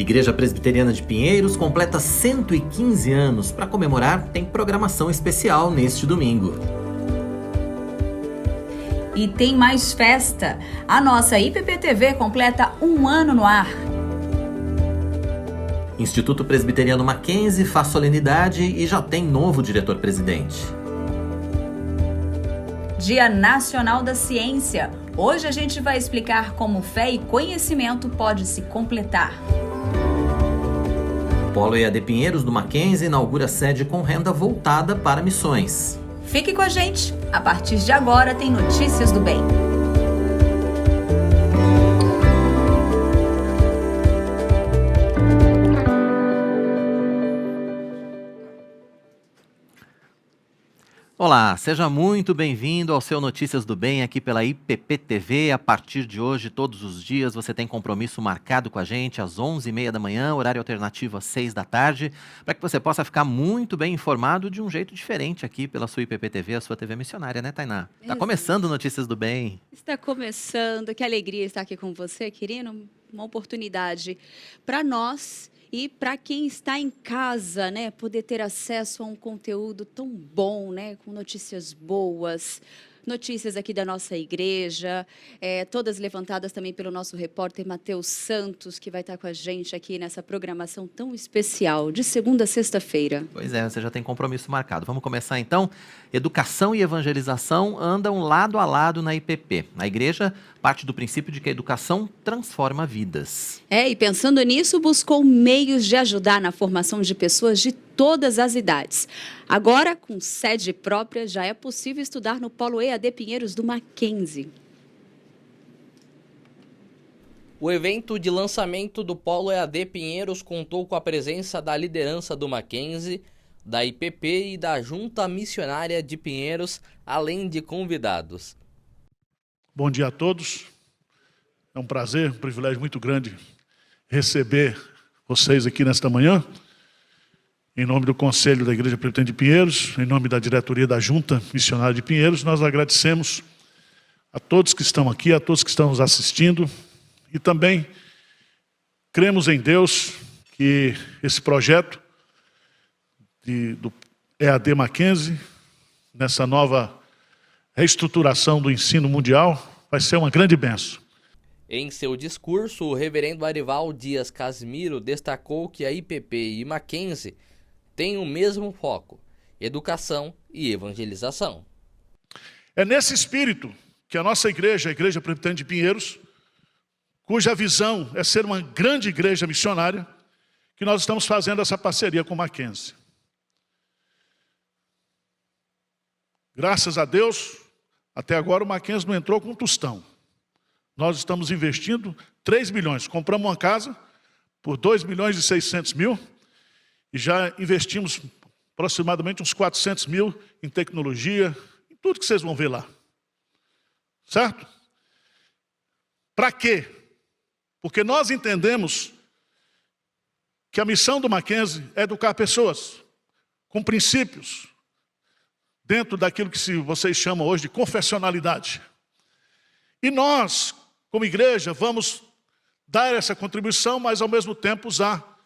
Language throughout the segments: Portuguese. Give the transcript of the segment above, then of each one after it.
Igreja Presbiteriana de Pinheiros completa 115 anos. Para comemorar, tem programação especial neste domingo. E tem mais festa. A nossa IPP-TV completa 1 ano no ar. Instituto Presbiteriano Mackenzie faz solenidade e já tem novo diretor-presidente. Dia Nacional da Ciência. Hoje a gente vai explicar como fé e conhecimento pode se completar. O Polo EAD Pinheiros do Mackenzie inaugura sede com renda voltada para missões. Fique com a gente. A partir de agora tem Notícias do Bem. Olá, seja muito bem-vindo ao seu Notícias do Bem aqui pela IPP-TV. A partir de hoje, todos os dias, você tem compromisso marcado com a gente às 11h30 da manhã, horário alternativo às 6 da tarde, para que você possa ficar muito bem informado de um jeito diferente aqui pela sua IPP-TV, a sua TV missionária, né, Tainá? Está começando Notícias do Bem. Está começando, que alegria estar aqui com você, querido. Uma oportunidade para nós e para quem está em casa, né, poder ter acesso a um conteúdo tão bom, né, com notícias boas, notícias aqui da nossa igreja, todas levantadas também pelo nosso repórter Matheus Santos, que vai estar com a gente aqui nessa programação tão especial, de segunda a sexta-feira. Pois é, você já tem compromisso marcado. Vamos começar então? Educação e evangelização andam lado a lado na IPP. A igreja parte do princípio de que a educação transforma vidas. E pensando nisso, buscou meios de ajudar na formação de pessoas de todas as idades. Agora, com sede própria, já é possível estudar no Polo EAD Pinheiros do Mackenzie. O evento de lançamento do Polo EAD Pinheiros contou com a presença da liderança do Mackenzie, da IPP e da Junta Missionária de Pinheiros, além de convidados. Bom dia a todos. É um prazer, um privilégio muito grande receber vocês aqui nesta manhã. Em nome do Conselho da Igreja Presbiteriana de Pinheiros, em nome da diretoria da Junta Missionária de Pinheiros, nós agradecemos a todos que estão aqui, a todos que estão nos assistindo e também cremos em Deus que esse projeto do EAD Mackenzie, nessa nova reestruturação do ensino mundial, vai ser uma grande bênção. Em seu discurso, o reverendo Arival Dias Casimiro destacou que a IPP e Mackenzie têm o mesmo foco: educação e evangelização. É nesse espírito que a nossa igreja, a Igreja Presbiteriana de Pinheiros, cuja visão é ser uma grande igreja missionária, que nós estamos fazendo essa parceria com o Mackenzie. Graças a Deus, até agora o Mackenzie não entrou com um tostão. Nós estamos investindo 3 milhões. Compramos uma casa por 2.600.000 e já investimos aproximadamente uns 400 mil em tecnologia, em tudo que vocês vão ver lá. Certo? Para quê? Porque nós entendemos que a missão do Mackenzie é educar pessoas com princípios, dentro daquilo que vocês chamam hoje de confessionalidade. E nós, como igreja, vamos dar essa contribuição, mas ao mesmo tempo usar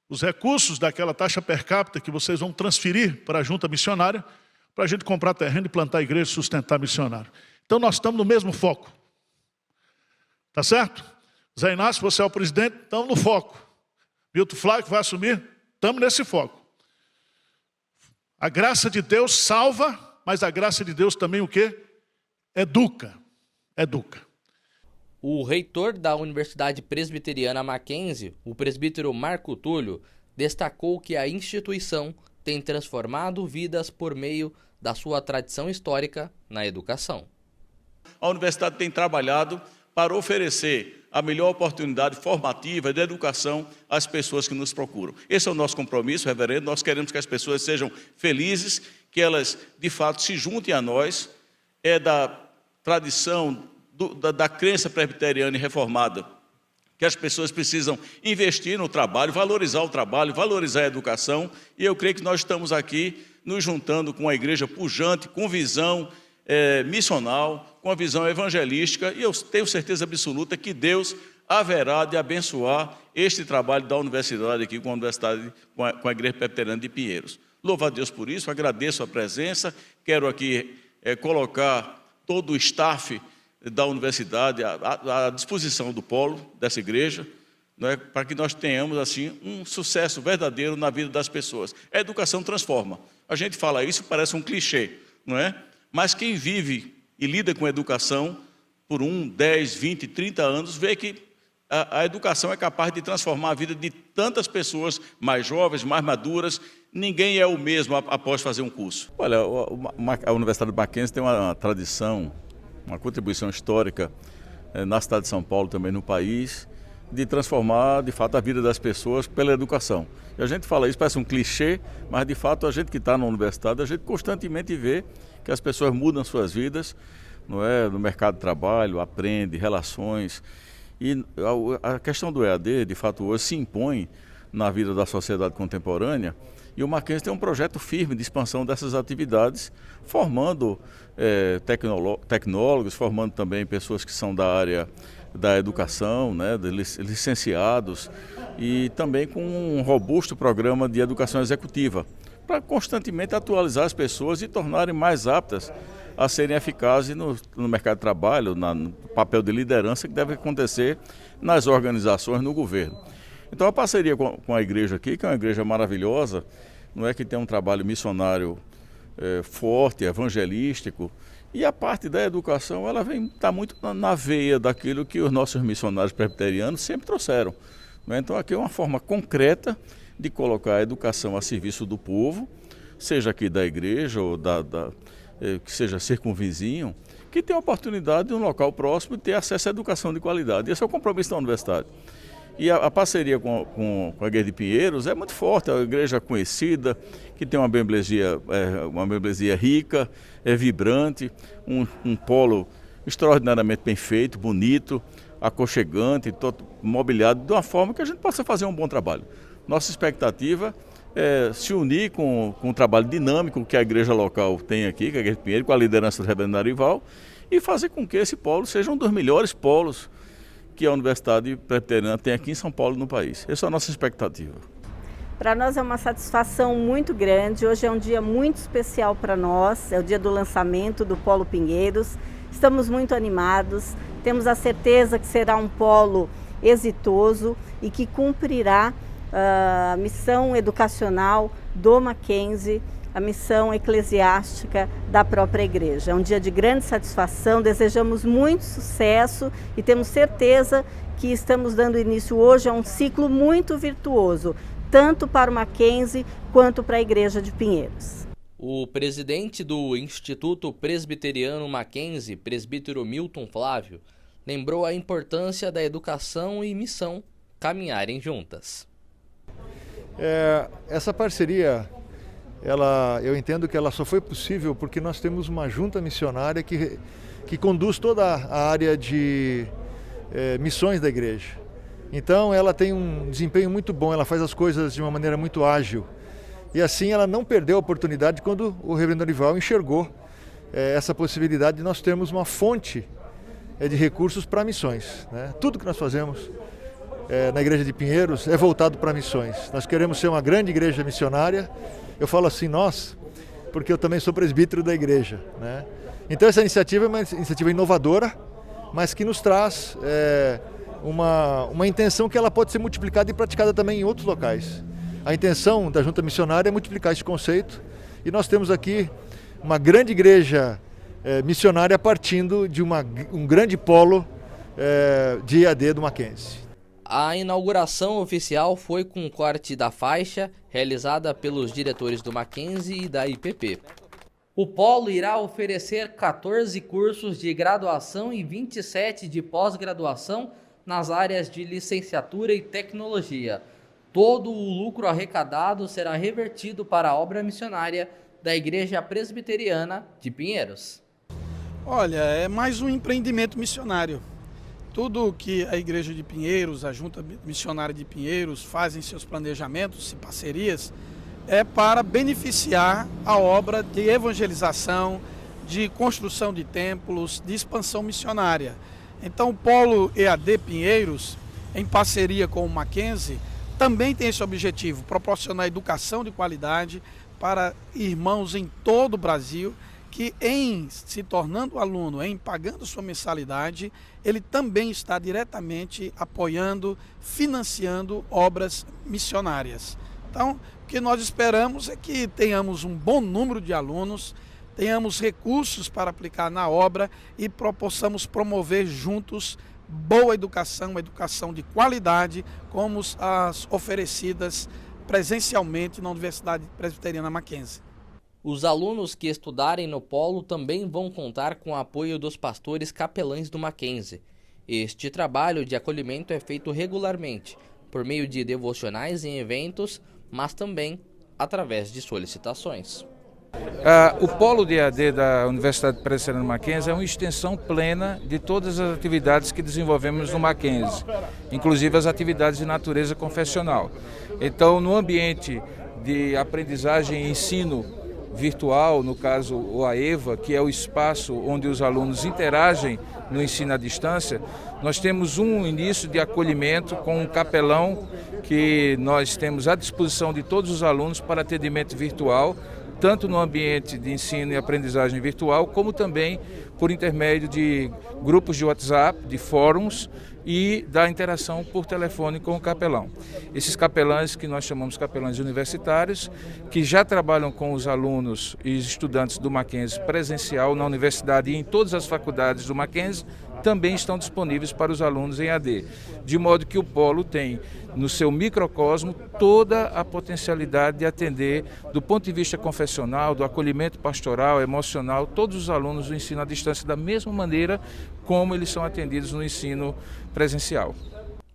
os recursos daquela taxa per capita que vocês vão transferir para a junta missionária, para a gente comprar terreno e plantar a igreja e sustentar missionário. Então nós estamos no mesmo foco. Tá certo? Zé Inácio, você é o presidente, estamos no foco. Milton Flávio vai assumir, estamos nesse foco. A graça de Deus salva, mas a graça de Deus também o quê? Educa. Educa. O reitor da Universidade Presbiteriana Mackenzie, o presbítero Marco Túlio, destacou que a instituição tem transformado vidas por meio da sua tradição histórica na educação. A universidade tem trabalhado para oferecer a melhor oportunidade formativa de educação às pessoas que nos procuram. Esse é o nosso compromisso, reverendo. Nós queremos que as pessoas sejam felizes, que elas, de fato, se juntem a nós. É da tradição, da crença presbiteriana e reformada, que as pessoas precisam investir no trabalho, valorizar a educação. E eu creio que nós estamos aqui nos juntando com uma igreja pujante, com visão missional, com a visão evangelística, e eu tenho certeza absoluta que Deus haverá de abençoar este trabalho da universidade aqui, com a Universidade, com a Igreja Presbiteriana de Pinheiros. Louvo a Deus por isso, agradeço a presença, quero aqui colocar todo o staff da universidade à disposição do polo, dessa igreja, para que nós tenhamos assim um sucesso verdadeiro na vida das pessoas. A educação transforma. A gente fala isso, parece um clichê, não é? Mas quem vive e lida com a educação por 10, 20, 30 anos, vê que a educação é capaz de transformar a vida de tantas pessoas mais jovens, mais maduras. Ninguém é o mesmo após fazer um curso. Olha, a Universidade de Mackenzie tem uma tradição, uma contribuição histórica na cidade de São Paulo, também no país, de transformar, de fato, a vida das pessoas pela educação. E a gente fala isso, parece um clichê, mas, de fato, a gente que está na universidade, a gente constantemente vê que as pessoas mudam suas vidas, não é, no mercado de trabalho, aprende, relações. E a questão do EAD, de fato, hoje se impõe na vida da sociedade contemporânea, e o Mackenzie tem um projeto firme de expansão dessas atividades, formando tecnólogos, formando também pessoas que são da área da educação, né, licenciados, e também com um robusto programa de educação executiva, para constantemente atualizar as pessoas e tornarem mais aptas a serem eficazes no mercado de trabalho, no papel de liderança que deve acontecer nas organizações, no governo. Então a parceria com a igreja aqui, que é uma igreja maravilhosa, não é, que tem um trabalho missionário forte, evangelístico, e a parte da educação, ela está muito na veia daquilo que os nossos missionários presbiterianos sempre trouxeram. Né? Então aqui é uma forma concreta de colocar a educação a serviço do povo, seja aqui da igreja ou que seja circunvizinho, que tem a oportunidade de um local próximo de ter acesso à educação de qualidade. Esse é o compromisso da universidade. E a parceria com a Igreja de Pinheiros é muito forte, é uma igreja conhecida, que tem uma membresia rica, vibrante, um polo extraordinariamente bem feito, bonito, aconchegante, todo mobiliado, de uma forma que a gente possa fazer um bom trabalho. Nossa expectativa é se unir com um trabalho dinâmico que a igreja local tem aqui, que é a Igreja de Pinheiros, com a liderança do reverendo Narival, e fazer com que esse polo seja um dos melhores polos que a Universidade Presbiteriana tem aqui em São Paulo, no país. Essa é a nossa expectativa. Para nós é uma satisfação muito grande. Hoje é um dia muito especial para nós, é o dia do lançamento do Polo Pinheiros. Estamos muito animados, temos a certeza que será um polo exitoso e que cumprirá a missão educacional do Mackenzie, a missão eclesiástica da própria igreja. É um dia de grande satisfação, desejamos muito sucesso e temos certeza que estamos dando início hoje a um ciclo muito virtuoso, tanto para o Mackenzie quanto para a Igreja de Pinheiros. O presidente do Instituto Presbiteriano Mackenzie, presbítero Milton Flávio, lembrou a importância da educação e missão caminharem juntas. Essa parceria, eu entendo que ela só foi possível porque nós temos uma junta missionária que conduz toda a área de missões da igreja. Então ela tem um desempenho muito bom, ela faz as coisas de uma maneira muito ágil. E assim ela não perdeu a oportunidade quando o reverendo Narival enxergou essa possibilidade de nós termos uma fonte de recursos para missões. Né? Tudo que nós fazemos na Igreja de Pinheiros é voltado para missões. Nós queremos ser uma grande igreja missionária. Eu falo assim, nós, porque eu também sou presbítero da igreja. Né? Então essa iniciativa é uma iniciativa inovadora, mas que nos traz uma intenção que ela pode ser multiplicada e praticada também em outros locais. A intenção da junta missionária é multiplicar esse conceito e nós temos aqui uma grande igreja missionária partindo de um grande polo de EAD do Mackenzie. A inauguração oficial foi com corte da faixa, realizada pelos diretores do Mackenzie e da IPP. O polo irá oferecer 14 cursos de graduação e 27 de pós-graduação nas áreas de licenciatura e tecnologia. Todo o lucro arrecadado será revertido para a obra missionária da Igreja Presbiteriana de Pinheiros. Olha, é mais um empreendimento missionário. Tudo que a Igreja de Pinheiros, a Junta Missionária de Pinheiros fazem seus planejamentos e parcerias é para beneficiar a obra de evangelização, de construção de templos, de expansão missionária. Então o Polo EAD Pinheiros, em parceria com o Mackenzie, também tem esse objetivo, proporcionar educação de qualidade para irmãos em todo o Brasil, que em se tornando aluno, em pagando sua mensalidade, ele também está diretamente apoiando, financiando obras missionárias. Então, o que nós esperamos é que tenhamos um bom número de alunos, tenhamos recursos para aplicar na obra e possamos promover juntos boa educação, uma educação de qualidade, como as oferecidas presencialmente na Universidade Presbiteriana Mackenzie. Os alunos que estudarem no polo também vão contar com o apoio dos pastores capelães do Mackenzie. Este trabalho de acolhimento é feito regularmente, por meio de devocionais em eventos, mas também através de solicitações. O Polo de EAD da Universidade Presbiteriana Mackenzie é uma extensão plena de todas as atividades que desenvolvemos no Mackenzie, inclusive as atividades de natureza confessional. Então, no ambiente de aprendizagem e ensino virtual, no caso o AEVA, que é o espaço onde os alunos interagem no ensino à distância, nós temos um início de acolhimento com um capelão que nós temos à disposição de todos os alunos para atendimento virtual, tanto no ambiente de ensino e aprendizagem virtual, como também por intermédio de grupos de WhatsApp, de fóruns e da interação por telefone com o capelão. Esses capelães que nós chamamos capelães universitários, que já trabalham com os alunos e estudantes do Mackenzie presencial na universidade e em todas as faculdades do Mackenzie, também estão disponíveis para os alunos em AD, de modo que o Polo tem no seu microcosmo toda a potencialidade de atender, do ponto de vista confessional, do acolhimento pastoral, emocional, todos os alunos do ensino à distância da mesma maneira como eles são atendidos no ensino presencial.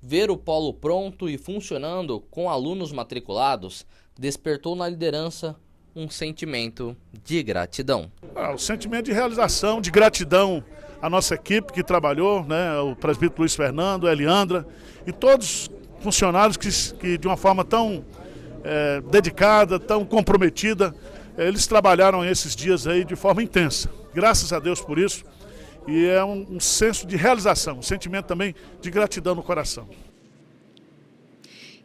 Ver o Polo pronto e funcionando com alunos matriculados despertou na liderança um sentimento de gratidão. O sentimento de realização, de gratidão à nossa equipe que trabalhou, né, o presbítero Luiz Fernando, a Eliandra e todos os funcionários que de uma forma tão dedicada, tão comprometida, eles trabalharam esses dias aí de forma intensa. Graças a Deus por isso. E é um senso de realização, um sentimento também de gratidão no coração.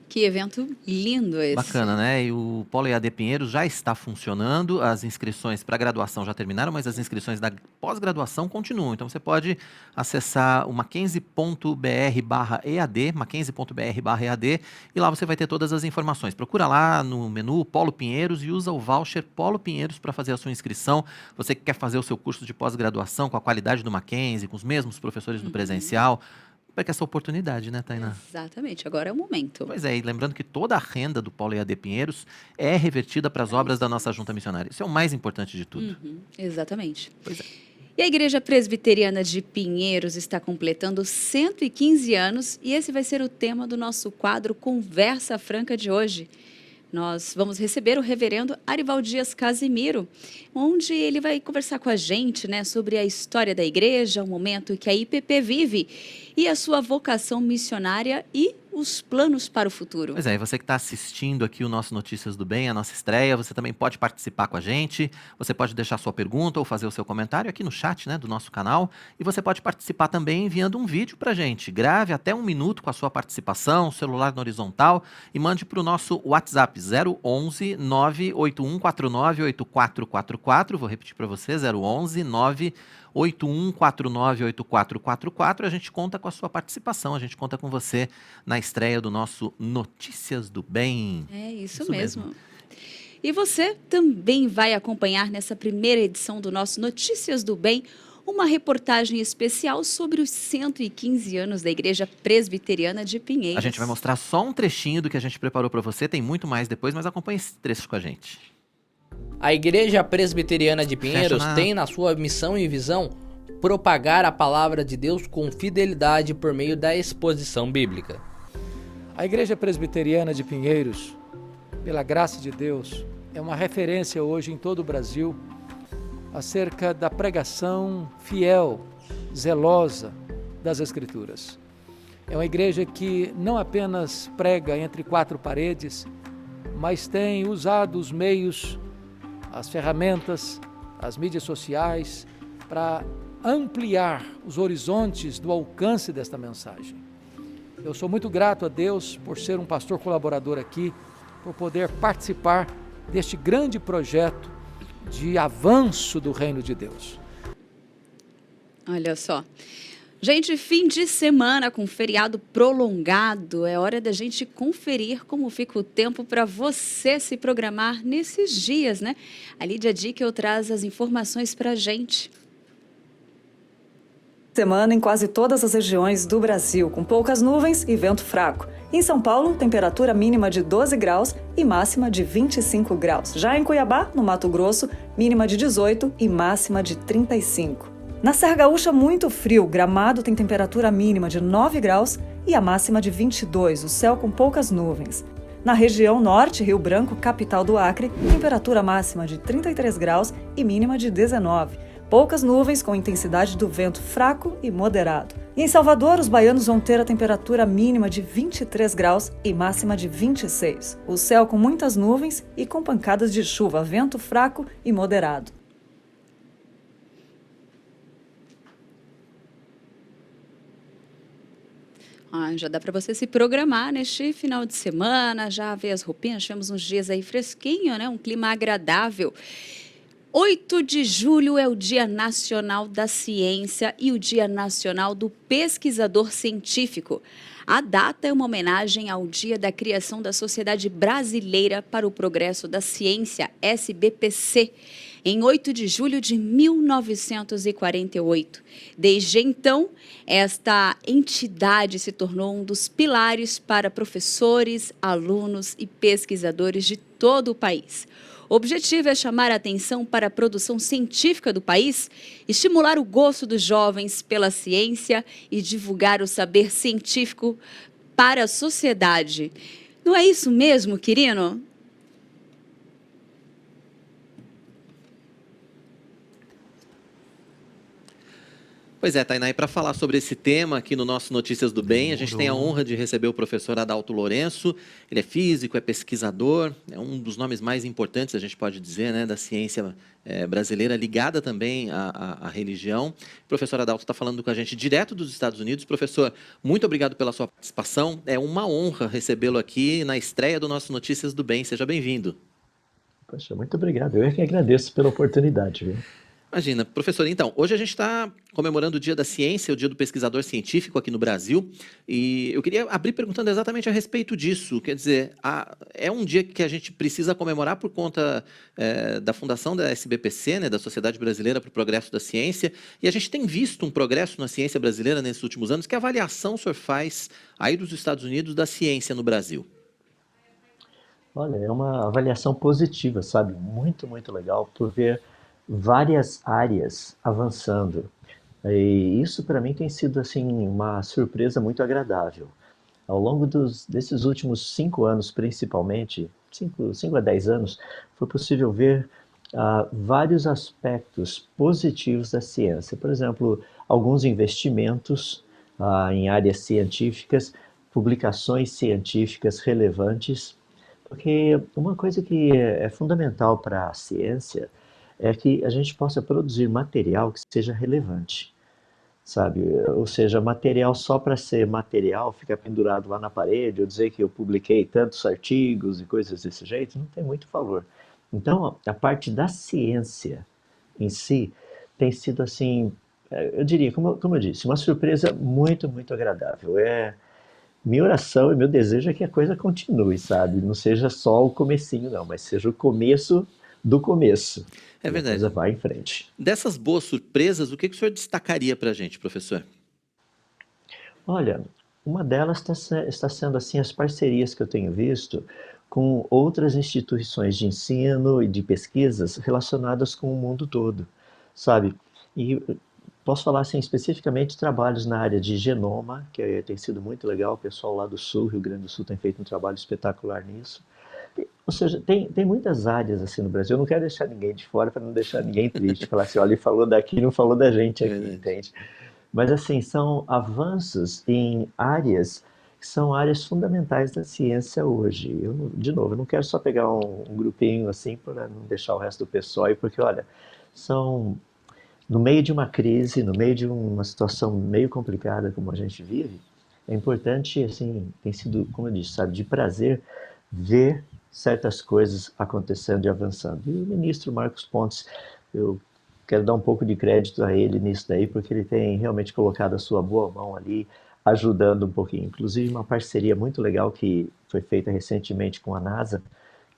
Que evento lindo esse. Bacana, né? E o Polo EAD Pinheiros já está funcionando, as inscrições para graduação já terminaram, mas as inscrições da pós-graduação continuam. Então você pode acessar o mackenzie.br/EAD, mackenzie.br/EAD, e lá você vai ter todas as informações. Procura lá no menu Polo Pinheiros e usa o voucher Polo Pinheiros para fazer a sua inscrição. Você que quer fazer o seu curso de pós-graduação com a qualidade do Mackenzie, com os mesmos professores do presencial, para essa oportunidade, né, Tainá? Exatamente, agora é o momento. Pois é, e lembrando que toda a renda do Polo EAD Pinheiros é revertida para as obras da nossa Junta Missionária. Isso é o mais importante de tudo. Exatamente. Pois é. E a Igreja Presbiteriana de Pinheiros está completando 115 anos e esse vai ser o tema do nosso quadro Conversa Franca de hoje. Nós vamos receber o reverendo Arival Dias Casimiro, onde ele vai conversar com a gente, né, sobre a história da igreja, o momento que a IPP vive e a sua vocação missionária e os planos para o futuro. Pois é, e você que está assistindo aqui o nosso Notícias do Bem, a nossa estreia, você também pode participar com a gente, você pode deixar sua pergunta ou fazer o seu comentário aqui no chat, né, do nosso canal, e você pode participar também enviando um vídeo para a gente. Grave até 1 minuto com a sua participação, celular na horizontal, e mande para o nosso WhatsApp 011 98149 8444, vou repetir para você, 011 981498444. A gente conta com a sua participação, a gente conta com você na estreia do nosso Notícias do Bem. É isso mesmo. E você também vai acompanhar nessa primeira edição do nosso Notícias do Bem uma reportagem especial sobre os 115 anos da Igreja Presbiteriana de Pinheiros. A gente vai mostrar só um trechinho do que a gente preparou para você, tem muito mais depois, mas acompanhe esse trecho com a gente. A Igreja Presbiteriana de Pinheiros tem na sua missão e visão propagar a palavra de Deus com fidelidade por meio da exposição bíblica. A Igreja Presbiteriana de Pinheiros, pela graça de Deus, é uma referência hoje em todo o Brasil acerca da pregação fiel, zelosa das Escrituras. É uma igreja que não apenas prega entre 4 paredes, mas tem usado os meios, as ferramentas, as mídias sociais, para ampliar os horizontes do alcance desta mensagem. Eu sou muito grato a Deus por ser um pastor colaborador aqui, por poder participar deste grande projeto de avanço do reino de Deus. Olha só. Gente, fim de semana com feriado prolongado, é hora da gente conferir como fica o tempo para você se programar nesses dias, né? A Lídia Dickel traz as informações para a gente. Semana em quase todas as regiões do Brasil, com poucas nuvens e vento fraco. Em São Paulo, temperatura mínima de 12 graus e máxima de 25 graus. Já em Cuiabá, no Mato Grosso, mínima de 18 e máxima de 35. Na Serra Gaúcha, muito frio. Gramado tem temperatura mínima de 9 graus e a máxima de 22, o céu com poucas nuvens. Na região norte, Rio Branco, capital do Acre, temperatura máxima de 33 graus e mínima de 19. Poucas nuvens com intensidade do vento fraco e moderado. E em Salvador, os baianos vão ter a temperatura mínima de 23 graus e máxima de 26. O céu com muitas nuvens e com pancadas de chuva, vento fraco e moderado. Já dá para você se programar neste final de semana, já ver as roupinhas, tivemos uns dias aí fresquinho, né? Um clima agradável. 8 de julho é o Dia Nacional da Ciência e o Dia Nacional do Pesquisador Científico. A data é uma homenagem ao dia da criação da Sociedade Brasileira para o Progresso da Ciência, SBPC, em 8 de julho de 1948. Desde então, esta entidade se tornou um dos pilares para professores, alunos e pesquisadores de todo o país. O objetivo é chamar a atenção para a produção científica do país, estimular o gosto dos jovens pela ciência e divulgar o saber científico para a sociedade. Não é isso mesmo, Quirino? Pois é, Tainá, e para falar sobre esse tema aqui no nosso Notícias do Bem, a gente tem a honra de receber o professor Adalto Lourenço. Ele é físico, é pesquisador, é um dos nomes mais importantes, a gente pode dizer, né, da ciência brasileira, ligada também à religião. O professor Adalto está falando com a gente direto dos Estados Unidos. Professor, muito obrigado pela sua participação. É uma honra recebê-lo aqui na estreia do nosso Notícias do Bem. Seja bem-vindo. Poxa, muito obrigado. Eu é que agradeço pela oportunidade, viu? Imagina. Professor, então, hoje a gente está comemorando o Dia da Ciência, o Dia do Pesquisador Científico aqui no Brasil, e eu queria abrir perguntando exatamente a respeito disso. Quer dizer, é um dia que a gente precisa comemorar por conta da fundação da SBPC, né, da Sociedade Brasileira para o Progresso da Ciência, e a gente tem visto um progresso na ciência brasileira nesses últimos anos. Que avaliação o senhor faz aí dos Estados Unidos da ciência no Brasil? Olha, é uma avaliação positiva, sabe? Muito, muito legal por ver várias áreas avançando. E isso para mim tem sido assim uma surpresa muito agradável. Ao longo desses últimos 5 anos, principalmente, 5 a 10 anos, foi possível ver vários aspectos positivos da ciência. Por exemplo, alguns investimentos em áreas científicas, publicações científicas relevantes, porque uma coisa que é fundamental para a ciência é que a gente possa produzir material que seja relevante, sabe? Ou seja, material só para ser material, ficar pendurado lá na parede, ou dizer que eu publiquei tantos artigos e coisas desse jeito, não tem muito valor. Então, a parte da ciência em si tem sido assim, eu diria, como eu disse, uma surpresa muito, muito agradável. Minha oração e meu desejo é que a coisa continue, sabe? Não seja só o comecinho, não, mas seja o começo do começo. É verdade. A coisa vai em frente. Dessas boas surpresas, o que o senhor destacaria para a gente, professor? Olha, uma delas está sendo assim as parcerias que eu tenho visto com outras instituições de ensino e de pesquisas relacionadas com o mundo todo, sabe? E posso falar assim especificamente trabalhos na área de genoma, que tem sido muito legal. O pessoal lá do Sul, Rio Grande do Sul, tem feito um trabalho espetacular nisso. Ou seja, tem muitas áreas assim no Brasil. Eu não quero deixar ninguém de fora para não deixar ninguém triste. Falar assim, olha, ele falou daqui, não falou da gente aqui, entende? Mas assim, são avanços em áreas que são áreas fundamentais da ciência hoje. De novo, eu não quero só pegar um grupinho assim para não deixar o resto do pessoal aí, porque olha, são no meio de uma crise, no meio de uma situação meio complicada como a gente vive, É importante, assim, tem sido, como eu disse, sabe, de prazer ver certas coisas acontecendo e avançando. E o ministro Marcos Pontes, eu quero dar um pouco de crédito a ele nisso daí, porque ele tem realmente colocado a sua boa mão ali, ajudando um pouquinho. Inclusive uma parceria muito legal que foi feita recentemente com a NASA,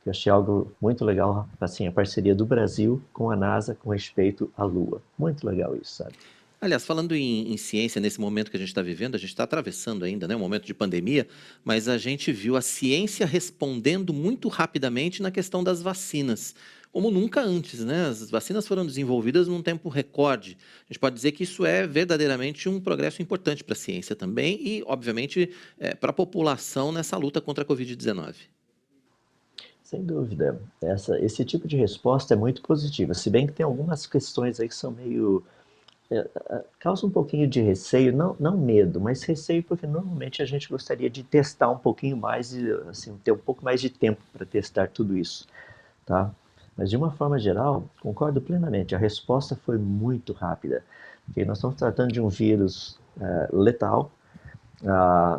que eu achei algo muito legal, assim, a parceria do Brasil com a NASA com respeito à Lua. Muito legal isso, sabe? Aliás, falando em ciência, nesse momento que a gente está vivendo, a gente está atravessando ainda, né, um momento de pandemia, mas a gente viu a ciência respondendo muito rapidamente na questão das vacinas, como nunca antes, né? As vacinas foram desenvolvidas num tempo recorde. A gente pode dizer que isso é verdadeiramente um progresso importante para a ciência também e, obviamente, para a população nessa luta contra a Covid-19. Sem dúvida. Esse tipo de resposta é muito positiva, se bem que tem algumas questões aí que são meio causa um pouquinho de receio, não medo, mas receio porque normalmente a gente gostaria de testar um pouquinho mais e assim, ter um pouco mais de tempo para testar tudo isso, tá? Mas de uma forma geral, concordo plenamente, a resposta foi muito rápida, porque nós estamos tratando de um vírus letal,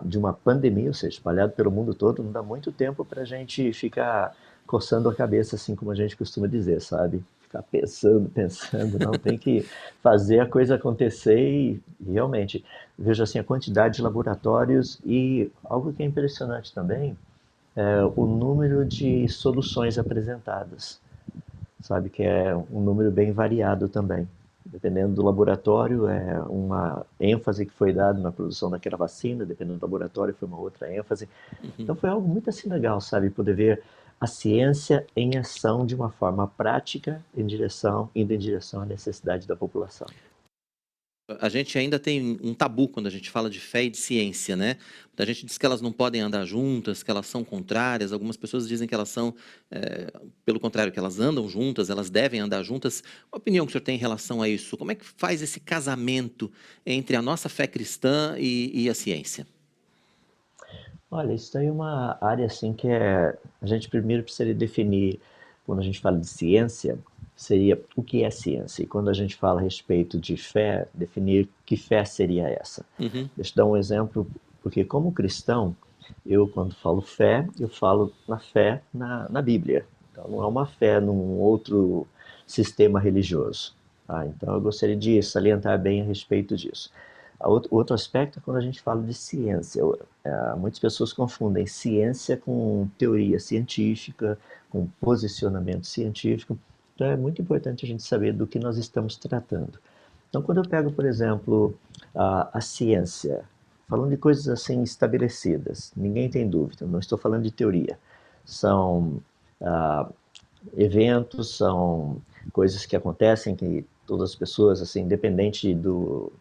de uma pandemia, ou seja, espalhado pelo mundo todo, não dá muito tempo para a gente ficar coçando a cabeça, assim como a gente costuma dizer, sabe? Ficar pensando, não, tem que fazer a coisa acontecer e realmente, vejo assim a quantidade de laboratórios e algo que é impressionante também é o número de soluções apresentadas, sabe, que é um número bem variado também. Dependendo do laboratório, é uma ênfase que foi dada na produção daquela vacina, dependendo do laboratório, foi uma outra ênfase. Então foi algo muito assim legal, sabe, poder ver a ciência em ação de uma forma prática, indo em direção à necessidade da população. A gente ainda tem um tabu quando a gente fala de fé e de ciência, né? A gente diz que elas não podem andar juntas, que elas são contrárias. Algumas pessoas dizem que elas são, pelo contrário, que elas andam juntas, elas devem andar juntas. Qual a opinião que o senhor tem em relação a isso? Como é que faz esse casamento entre a nossa fé cristã e a ciência? Olha, isso daí é uma área assim que a gente primeiro precisaria definir, quando a gente fala de ciência, seria o que é ciência. E quando a gente fala a respeito de fé, definir que fé seria essa. Deixa eu dar um exemplo, porque como cristão, eu quando falo fé, eu falo na fé na Bíblia. Então não é uma fé num outro sistema religioso. Tá? Então eu gostaria de salientar bem a respeito disso. Outro aspecto é quando a gente fala de ciência. Muitas pessoas confundem ciência com teoria científica, com posicionamento científico. Então é muito importante a gente saber do que nós estamos tratando. Então quando eu pego, por exemplo, a ciência, falando de coisas assim estabelecidas, ninguém tem dúvida, não estou falando de teoria. São eventos, são coisas que acontecem, que todas as pessoas, assim, independente do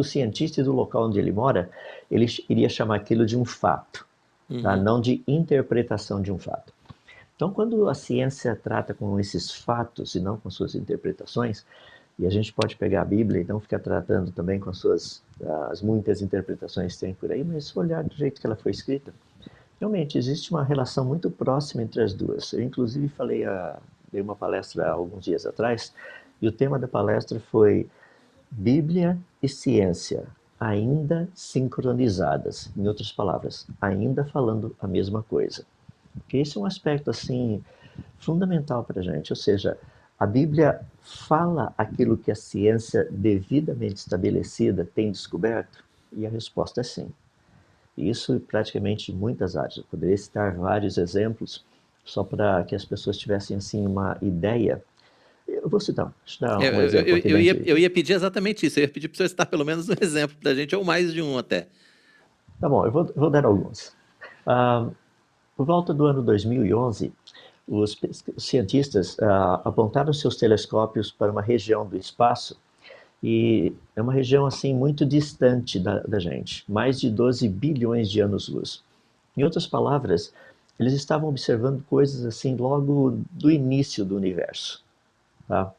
cientista e do local onde ele mora, ele iria chamar aquilo de um fato, tá? Não de interpretação de um fato. Então, quando a ciência trata com esses fatos e não com suas interpretações, e a gente pode pegar a Bíblia e não ficar tratando também com as muitas interpretações que tem por aí, mas olhar do jeito que ela foi escrita, realmente existe uma relação muito próxima entre as duas. Eu, inclusive, dei uma palestra há alguns dias atrás, e o tema da palestra foi Bíblia e ciência, ainda sincronizadas. Em outras palavras, ainda falando a mesma coisa. Porque esse é um aspecto, assim, fundamental para a gente. Ou seja, a Bíblia fala aquilo que a ciência devidamente estabelecida tem descoberto? E a resposta é sim. E isso praticamente em muitas áreas. Eu poderia citar vários exemplos, só para que as pessoas tivessem, assim, uma ideia. Eu vou citar, deixa eu dar um exemplo aqui. Eu ia pedir exatamente isso. Eu ia pedir para o senhor citar pelo menos um exemplo para a gente, ou mais de um até. Tá bom, eu vou dar alguns. Por volta do ano 2011, os cientistas apontaram seus telescópios para uma região do espaço, e é uma região assim muito distante da gente, mais de 12 bilhões de anos-luz. Em outras palavras, eles estavam observando coisas assim logo do início do universo. Tá?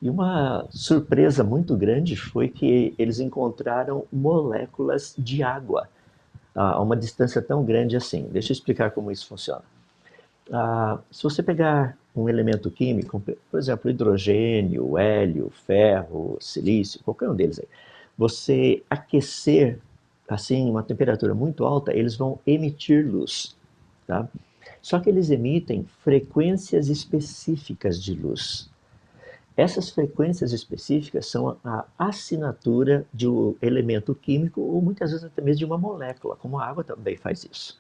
E uma surpresa muito grande foi que eles encontraram moléculas de água a uma distância tão grande assim. Deixa eu explicar como isso funciona. Se você pegar um elemento químico, por exemplo, hidrogênio, hélio, ferro, silício, qualquer um deles aí, você aquecer assim, uma temperatura muito alta, eles vão emitir luz, tá? Só que eles emitem frequências específicas de luz. Essas frequências específicas são a assinatura de um elemento químico ou muitas vezes até mesmo de uma molécula, como a água também faz isso.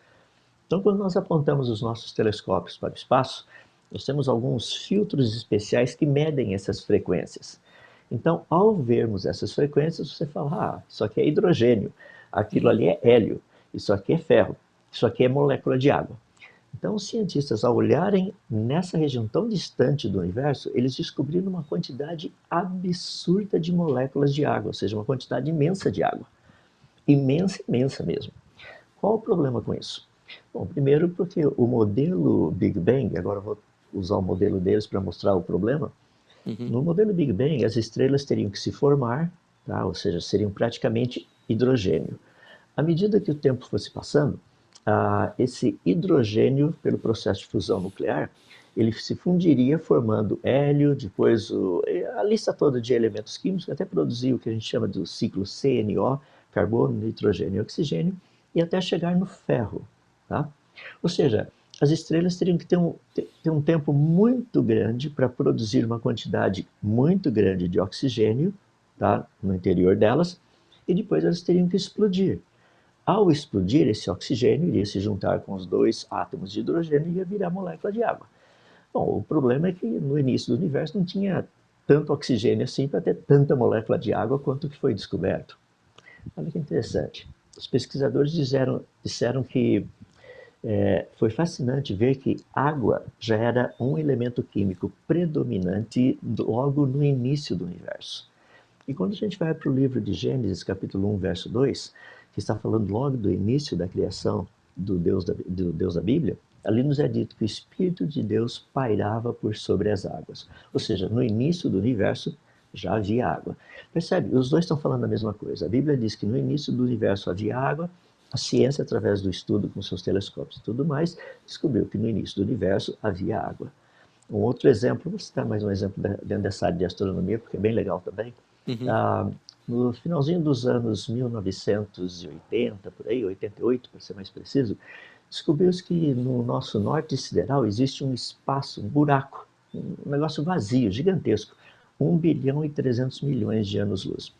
Então, quando nós apontamos os nossos telescópios para o espaço, nós temos alguns filtros especiais que medem essas frequências. Então, ao vermos essas frequências, você fala, isso aqui é hidrogênio, aquilo ali é hélio, isso aqui é ferro, isso aqui é molécula de água. Então, os cientistas, ao olharem nessa região tão distante do universo, eles descobriram uma quantidade absurda de moléculas de água, ou seja, uma quantidade imensa de água. Imensa, imensa mesmo. Qual o problema com isso? Bom, primeiro porque o modelo Big Bang, agora eu vou usar o modelo deles para mostrar o problema. No modelo Big Bang, as estrelas teriam que se formar, tá? Ou seja, seriam praticamente hidrogênio. À medida que o tempo fosse passando, esse hidrogênio, pelo processo de fusão nuclear, ele se fundiria formando hélio, depois a lista toda de elementos químicos, até produzir o que a gente chama do ciclo CNO, carbono, nitrogênio e oxigênio, e até chegar no ferro. Tá? Ou seja, as estrelas teriam que ter um tempo muito grande para produzir uma quantidade muito grande de oxigênio, tá, no interior delas, e depois elas teriam que explodir. Ao explodir, esse oxigênio iria se juntar com os dois átomos de hidrogênio e ia virar molécula de água. Bom, o problema é que no início do universo não tinha tanto oxigênio assim para ter tanta molécula de água quanto que foi descoberto. Olha que interessante. Os pesquisadores disseram que foi fascinante ver que água já era um elemento químico predominante logo no início do universo. E quando a gente vai para o livro de Gênesis, capítulo 1, verso 2, que está falando logo do início da criação do Deus da Bíblia, ali nos é dito que o Espírito de Deus pairava por sobre as águas. Ou seja, no início do universo já havia água. Percebe? Os dois estão falando a mesma coisa. A Bíblia diz que no início do universo havia água, a ciência, através do estudo com seus telescópios e tudo mais, descobriu que no início do universo havia água. Um outro exemplo, vou citar mais um exemplo dentro dessa área de astronomia, porque é bem legal também. No finalzinho dos anos 1980, por aí, 88 para ser mais preciso, descobriu-se que no nosso norte sideral existe um espaço, um buraco, um negócio vazio, gigantesco, 1 bilhão e 300 milhões de anos-luz.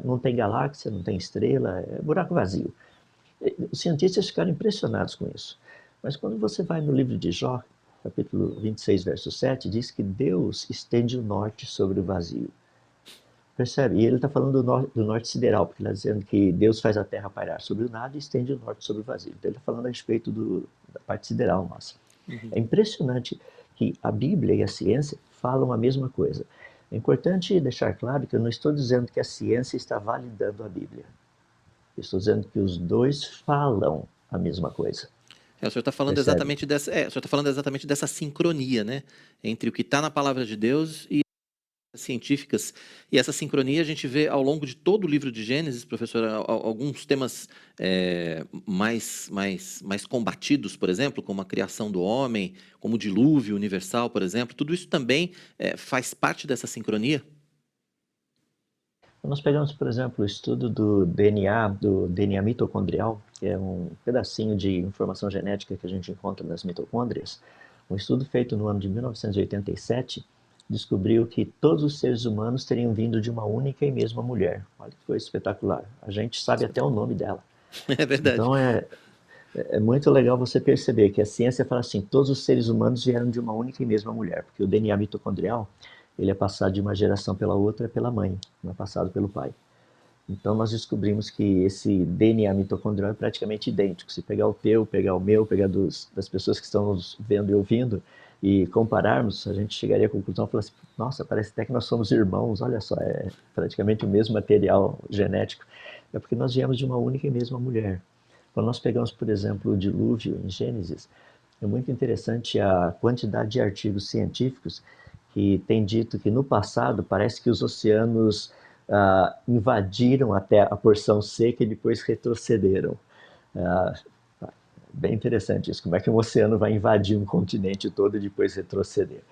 Não tem galáxia, não tem estrela, é buraco vazio. Os cientistas ficaram impressionados com isso. Mas quando você vai no livro de Jó, capítulo 26, verso 7, diz que Deus estende o norte sobre o vazio. Percebe? E ele está falando do norte sideral, porque ele está dizendo que Deus faz a terra pairar sobre o nada e estende o norte sobre o vazio. Então ele está falando a respeito da parte sideral nossa. É impressionante que a Bíblia e a ciência falam a mesma coisa. É importante deixar claro que eu não estou dizendo que a ciência está validando a Bíblia. Eu estou dizendo que os dois falam a mesma coisa. O senhor está falando exatamente dessa, o senhor está falando exatamente dessa sincronia, né, entre o que está na palavra de Deus e as científicas. E essa sincronia a gente vê ao longo de todo o livro de Gênesis, professor, alguns temas mais combatidos, por exemplo, como a criação do homem, como o dilúvio universal, por exemplo. Tudo isso também faz parte dessa sincronia? Nós pegamos, por exemplo, o estudo do DNA mitocondrial, que é um pedacinho de informação genética que a gente encontra nas mitocôndrias. Um estudo feito no ano de 1987 descobriu que todos os seres humanos teriam vindo de uma única e mesma mulher. Olha que coisa espetacular. A gente sabe até o nome dela. É verdade. Então é muito legal você perceber que a ciência fala assim, todos os seres humanos vieram de uma única e mesma mulher, porque o DNA mitocondrial ele é passado de uma geração pela outra pela mãe, não é passado pelo pai. Então nós descobrimos que esse DNA mitocondrial é praticamente idêntico. Se pegar o teu, pegar o meu, pegar das pessoas que estão nos vendo e ouvindo e compararmos, a gente chegaria à conclusão, falar assim, nossa, parece até que nós somos irmãos, olha só, é praticamente o mesmo material genético. É porque nós viemos de uma única e mesma mulher. Quando nós pegamos, por exemplo, o dilúvio em Gênesis, é muito interessante a quantidade de artigos científicos que tem dito que no passado parece que os oceanos invadiram até a porção seca e depois retrocederam. Bem interessante isso, como é que um oceano vai invadir um continente todo e depois retroceder.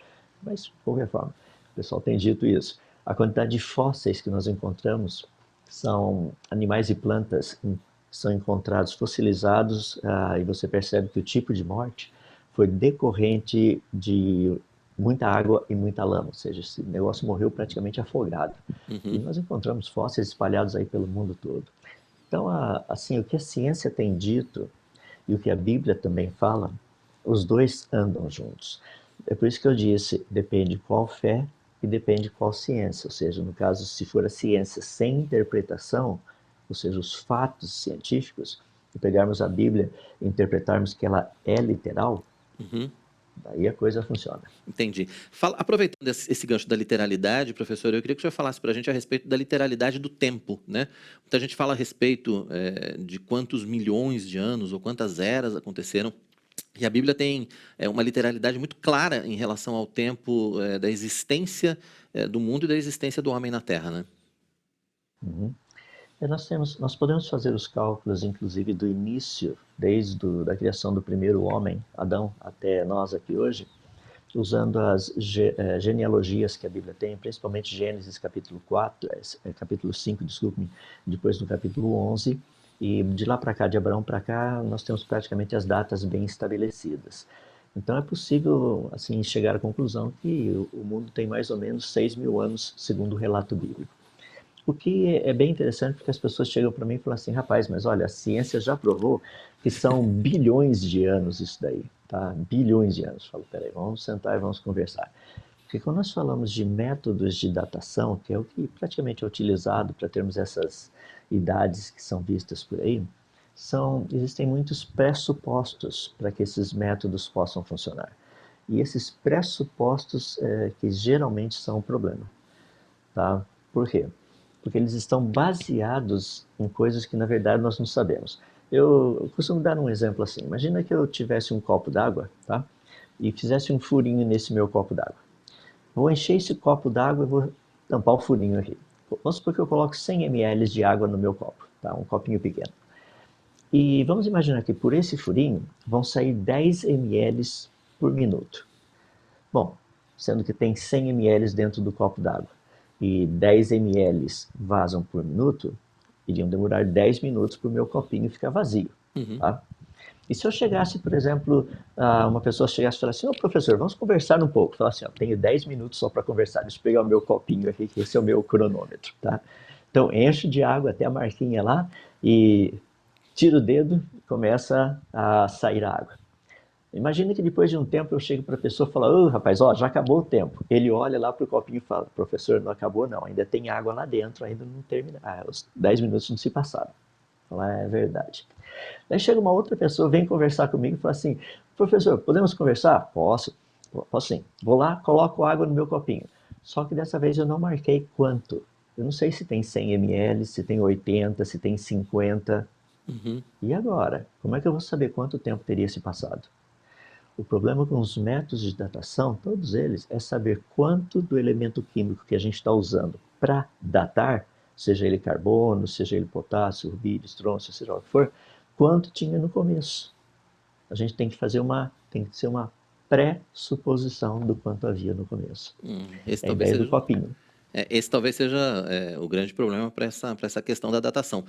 Mas, de qualquer forma, o pessoal tem dito isso. A quantidade de fósseis que nós encontramos são animais e plantas são encontrados fossilizados, e você percebe que o tipo de morte foi decorrente de muita água e muita lama, ou seja, esse negócio morreu praticamente afogado. E nós encontramos fósseis espalhados aí pelo mundo todo. Então, assim, o que a ciência tem dito e o que a Bíblia também fala, os dois andam juntos. É por isso que eu disse, depende qual fé e depende qual ciência. Ou seja, no caso, se for a ciência sem interpretação, ou seja, os fatos científicos, e pegarmos a Bíblia e interpretarmos que ela é literal, daí a coisa funciona. Entendi. Aproveitando esse gancho da literalidade, professor, eu queria que o senhor falasse para a gente a respeito da literalidade do tempo, né? Muita gente fala a respeito de quantos milhões de anos ou quantas eras aconteceram, e a Bíblia tem uma literalidade muito clara em relação ao tempo da existência do mundo e da existência do homem na Terra, né? Nós podemos fazer os cálculos, inclusive, do início, desde da criação do primeiro homem, Adão, até nós aqui hoje, usando as genealogias que a Bíblia tem, principalmente Gênesis capítulo 4, capítulo 5, desculpe-me, depois do capítulo 11, e de lá para cá, de Abraão para cá, nós temos praticamente as datas bem estabelecidas. Então é possível assim, chegar à conclusão que o mundo tem mais ou menos 6.000 anos, segundo o relato bíblico. O que é bem interessante, porque as pessoas chegam para mim e falam assim, rapaz, mas olha, a ciência já provou que são bilhões de anos isso daí, tá? Bilhões de anos. Eu falo, peraí, vamos sentar e vamos conversar. Porque quando nós falamos de métodos de datação, que é o que praticamente é utilizado para termos essas idades que são vistas por aí, existem muitos pressupostos para que esses métodos possam funcionar. E esses pressupostos que geralmente são um problema, tá? Por quê? Porque eles estão baseados em coisas que, na verdade, nós não sabemos. Eu costumo dar um exemplo assim. Imagina que eu tivesse um copo d'água, tá? E fizesse um furinho nesse meu copo d'água. Vou encher esse copo d'água e vou tampar o furinho aqui. Vamos supor que eu coloco 100 ml de água no meu copo, tá? Um copinho pequeno. E vamos imaginar que por esse furinho vão sair 10 ml por minuto. Bom, sendo que tem 100 ml dentro do copo d'água e 10 ml vazam por minuto, iriam demorar 10 minutos para o meu copinho ficar vazio. Tá? E se eu chegasse, por exemplo, uma pessoa chegasse e falasse assim, professor, vamos conversar um pouco. Falar assim, tenho 10 minutos só para conversar, deixa eu pegar o meu copinho aqui, que esse é o meu cronômetro. Tá? Então, encho de água até a marquinha lá e tiro o dedo e começa a sair a água. Imagina que depois de um tempo eu chego para a pessoa e falo, rapaz, já acabou o tempo. Ele olha lá para o copinho e fala, professor, não acabou não, ainda tem água lá dentro, ainda não terminou. Os 10 minutos não se passaram. Fala, é verdade. Daí chega uma outra pessoa, vem conversar comigo e fala assim, professor, podemos conversar? Posso sim. Vou lá, coloco água no meu copinho. Só que dessa vez eu não marquei quanto. Eu não sei se tem 100 ml, se tem 80, se tem 50. E agora? Como é que eu vou saber quanto tempo teria se passado? O problema com os métodos de datação, todos eles, é saber quanto do elemento químico que a gente está usando para datar, seja ele carbono, seja ele potássio, rubídio, estrôncio, seja o que for, quanto tinha no começo. A gente tem que ser uma pré-suposição do quanto havia no começo. A ideia do copinho. Esse talvez seja o grande problema para essa questão da datação.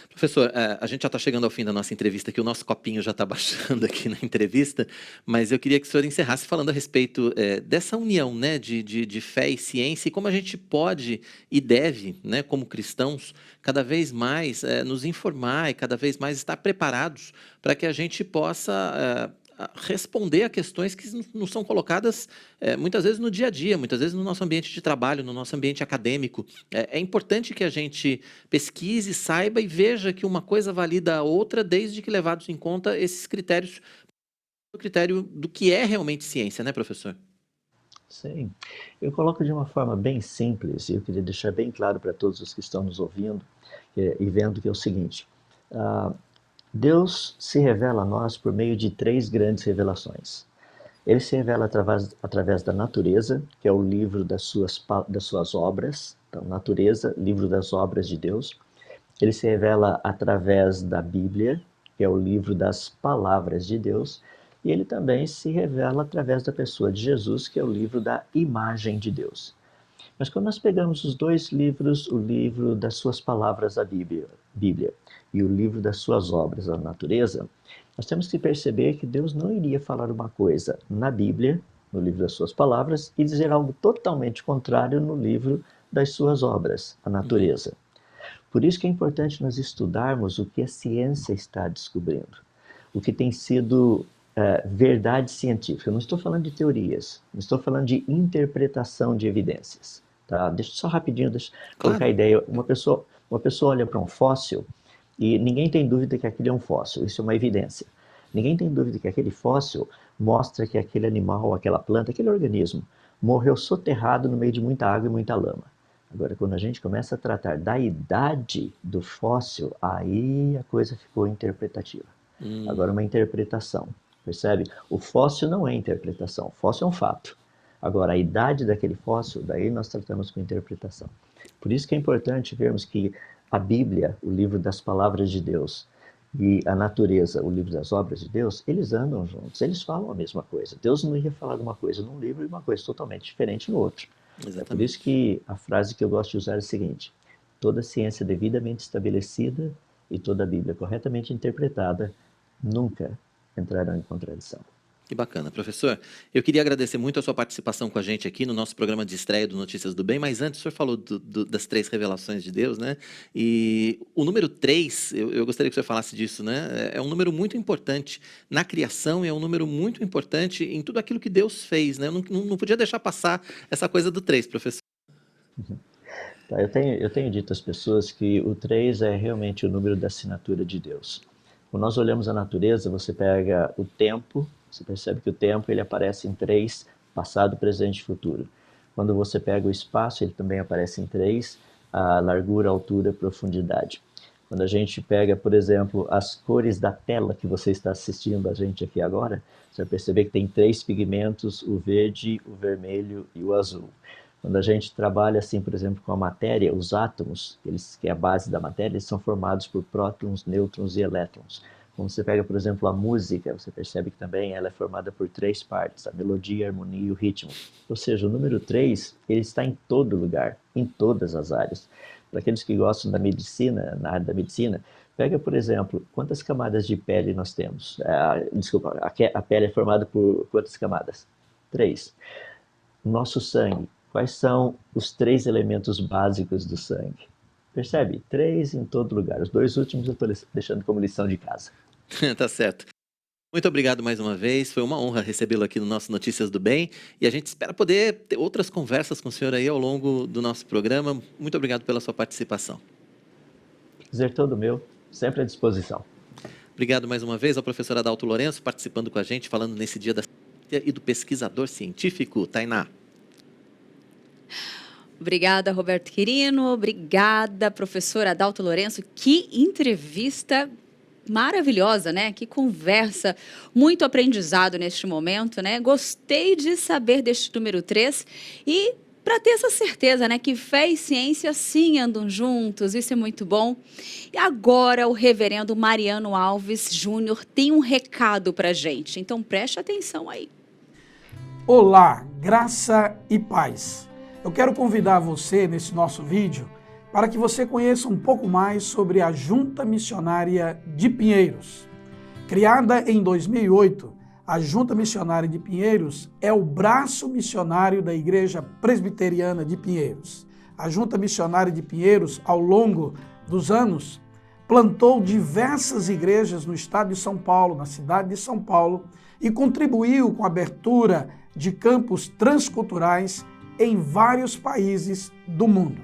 Professor, a gente já está chegando ao fim da nossa entrevista aqui, o nosso copinho já está baixando aqui na entrevista, mas eu queria que o senhor encerrasse falando a respeito dessa união, né, de fé e ciência e como a gente pode e deve, né, como cristãos, cada vez mais nos informar e cada vez mais estar preparados para que a gente possa responder a questões que nos são colocadas muitas vezes no dia a dia, muitas vezes no nosso ambiente de trabalho, no nosso ambiente acadêmico. É importante que a gente pesquise, saiba e veja que uma coisa valida a outra, desde que levados em conta esses critérios, o critério do que é realmente ciência, né, professor? Sim. Eu coloco de uma forma bem simples, e eu queria deixar bem claro para todos os que estão nos ouvindo e vendo, que é o seguinte. Deus se revela a nós por meio de 3 grandes revelações. Ele se revela através da natureza, que é o livro das suas obras. Então, natureza, livro das obras de Deus. Ele se revela através da Bíblia, que é o livro das palavras de Deus. E ele também se revela através da pessoa de Jesus, que é o livro da imagem de Deus. Mas quando nós pegamos os dois livros, o livro das suas palavras, a Bíblia, e o livro das suas obras, a natureza, nós temos que perceber que Deus não iria falar uma coisa na Bíblia, no livro das suas palavras, e dizer algo totalmente contrário no livro das suas obras, a natureza. Por isso que é importante nós estudarmos o que a ciência está descobrindo, o que tem sido verdade científica. Eu não estou falando de teorias, não estou falando de interpretação de evidências. Tá? Deixa só rapidinho, colocar a ideia. Uma pessoa olha para um fóssil e ninguém tem dúvida que aquilo é um fóssil, isso é uma evidência. Ninguém tem dúvida que aquele fóssil mostra que aquele animal, aquela planta, aquele organismo morreu soterrado no meio de muita água e muita lama. Agora, quando a gente começa a tratar da idade do fóssil, aí a coisa ficou interpretativa. Agora, uma interpretação, percebe? O fóssil não é interpretação, o fóssil é um fato. Agora, a idade daquele fóssil, daí nós tratamos com interpretação. Por isso que é importante vermos que a Bíblia, o livro das palavras de Deus, e a natureza, o livro das obras de Deus, eles andam juntos, eles falam a mesma coisa. Deus não ia falar de uma coisa num livro e uma coisa totalmente diferente no outro. Exatamente. É por isso que a frase que eu gosto de usar é a seguinte: toda ciência devidamente estabelecida e toda a Bíblia corretamente interpretada nunca entrarão em contradição. Que bacana, professor. Eu queria agradecer muito a sua participação com a gente aqui no nosso programa de estreia do Notícias do Bem, mas antes o senhor falou das 3 revelações de Deus, né? E o número 3, eu gostaria que o senhor falasse disso, né? É um número muito importante na criação e é um número muito importante em tudo aquilo que Deus fez, né? Eu não podia deixar passar essa coisa do 3, professor. Tá, eu tenho dito às pessoas que o 3 é realmente o número da assinatura de Deus. Quando nós olhamos a natureza, você pega o tempo, você percebe que o tempo ele aparece em 3, passado, presente e futuro. Quando você pega o espaço, ele também aparece em 3, a largura, altura, profundidade. Quando a gente pega, por exemplo, as cores da tela que você está assistindo a gente aqui agora, você vai perceber que tem 3 pigmentos, o verde, o vermelho e o azul. Quando a gente trabalha assim, por exemplo, com a matéria, os átomos, que é a base da matéria, eles são formados por prótons, nêutrons e elétrons. Quando você pega, por exemplo, a música, você percebe que também ela é formada por 3 partes, a melodia, a harmonia e o ritmo. Ou seja, o número 3, ele está em todo lugar, em todas as áreas. Para aqueles que gostam da medicina, na área da medicina, pega, por exemplo, quantas camadas de pele nós temos? A pele é formada por quantas camadas? 3. O nosso sangue. Quais são os 3 elementos básicos do sangue? Percebe? 3 em todo lugar. Os 2 últimos eu estou deixando como lição de casa. Tá certo. Muito obrigado mais uma vez. Foi uma honra recebê-lo aqui no nosso Notícias do Bem. E a gente espera poder ter outras conversas com o senhor aí ao longo do nosso programa. Muito obrigado pela sua participação. Prazer todo meu. Sempre à disposição. Obrigado mais uma vez ao professor Adalto Lourenço participando com a gente, falando nesse dia da ciência e do pesquisador científico. Tainá. Obrigada, Roberto Quirino. Obrigada, professor Adalto Lourenço. Que entrevista maravilhosa, né? Que conversa, muito aprendizado neste momento, né? Gostei de saber deste número 3 e para ter essa certeza, né? Que fé e ciência sim andam juntos, isso é muito bom. E agora o reverendo Mariano Alves Júnior tem um recado para a gente, então preste atenção aí. Olá, graça e paz. Eu quero convidar você, nesse nosso vídeo, para que você conheça um pouco mais sobre a Junta Missionária de Pinheiros. Criada em 2008, a Junta Missionária de Pinheiros é o braço missionário da Igreja Presbiteriana de Pinheiros. A Junta Missionária de Pinheiros, ao longo dos anos, plantou diversas igrejas no estado de São Paulo, na cidade de São Paulo, e contribuiu com a abertura de campos transculturais em vários países do mundo.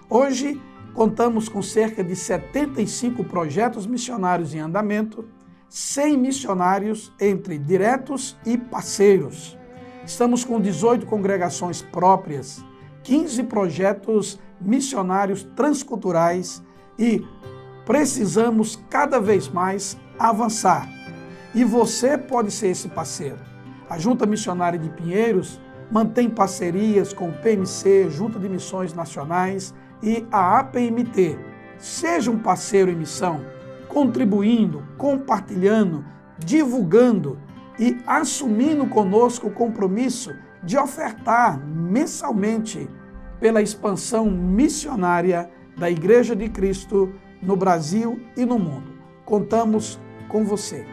Hoje, contamos com cerca de 75 projetos missionários em andamento, 100 missionários entre diretos e parceiros. Estamos com 18 congregações próprias, 15 projetos missionários transculturais e precisamos cada vez mais avançar. E você pode ser esse parceiro. A Junta Missionária de Pinheiros mantém parcerias com o PMC, Junta de Missões Nacionais e a APMT. Seja um parceiro em missão, contribuindo, compartilhando, divulgando e assumindo conosco o compromisso de ofertar mensalmente pela expansão missionária da Igreja de Cristo no Brasil e no mundo. Contamos com você.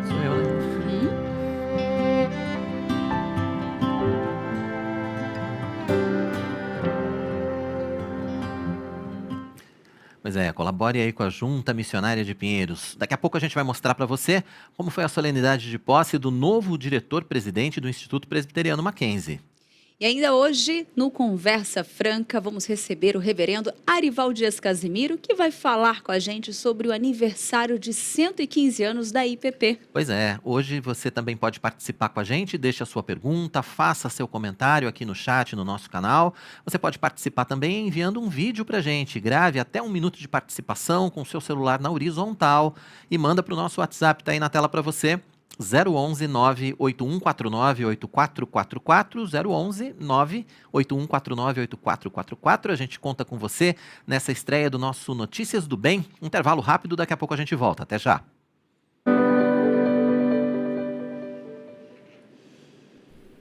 Sou eu, né? Pois é, colabore aí com a Junta Missionária de Pinheiros. Daqui a pouco a gente vai mostrar para você como foi a solenidade de posse do novo diretor-presidente do Instituto Presbiteriano Mackenzie. E ainda hoje, no Conversa Franca, vamos receber o reverendo Arival Dias Casimiro, que vai falar com a gente sobre o aniversário de 115 anos da IPP. Pois é, hoje você também pode participar com a gente, deixe a sua pergunta, faça seu comentário aqui no chat, no nosso canal. Você pode participar também enviando um vídeo pra gente, grave até 1 minuto de participação com o seu celular na horizontal e manda para o nosso WhatsApp, tá aí na tela para você. 011 98149 8444, 011 98149 8444. A gente conta com você nessa estreia do nosso Notícias do Bem. Intervalo rápido, daqui a pouco a gente volta. Até já.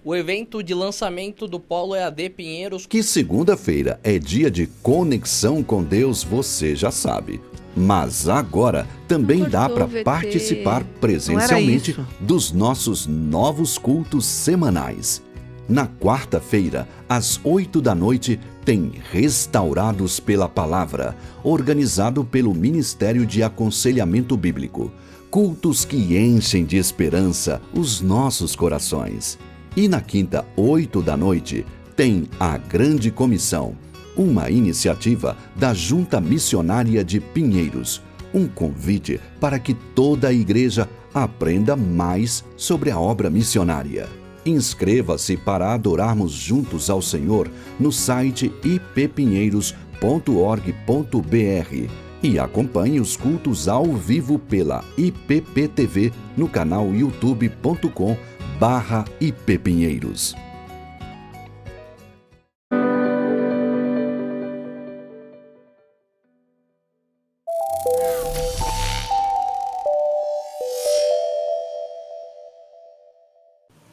O evento de lançamento do Polo EAD Pinheiros. Que segunda-feira é dia de conexão com Deus, você já sabe. Mas agora também dá para participar presencialmente dos nossos novos cultos semanais. Na quarta-feira, às 8 da noite, tem Restaurados pela Palavra, organizado pelo Ministério de Aconselhamento Bíblico. Cultos que enchem de esperança os nossos corações. E na quinta, 8 da noite, tem a Grande Comissão, uma iniciativa da Junta Missionária de Pinheiros. Um convite para que toda a igreja aprenda mais sobre a obra missionária. Inscreva-se para adorarmos juntos ao Senhor no site ippinheiros.org.br e acompanhe os cultos ao vivo pela IPPTV no canal youtube.com/ippinheiros.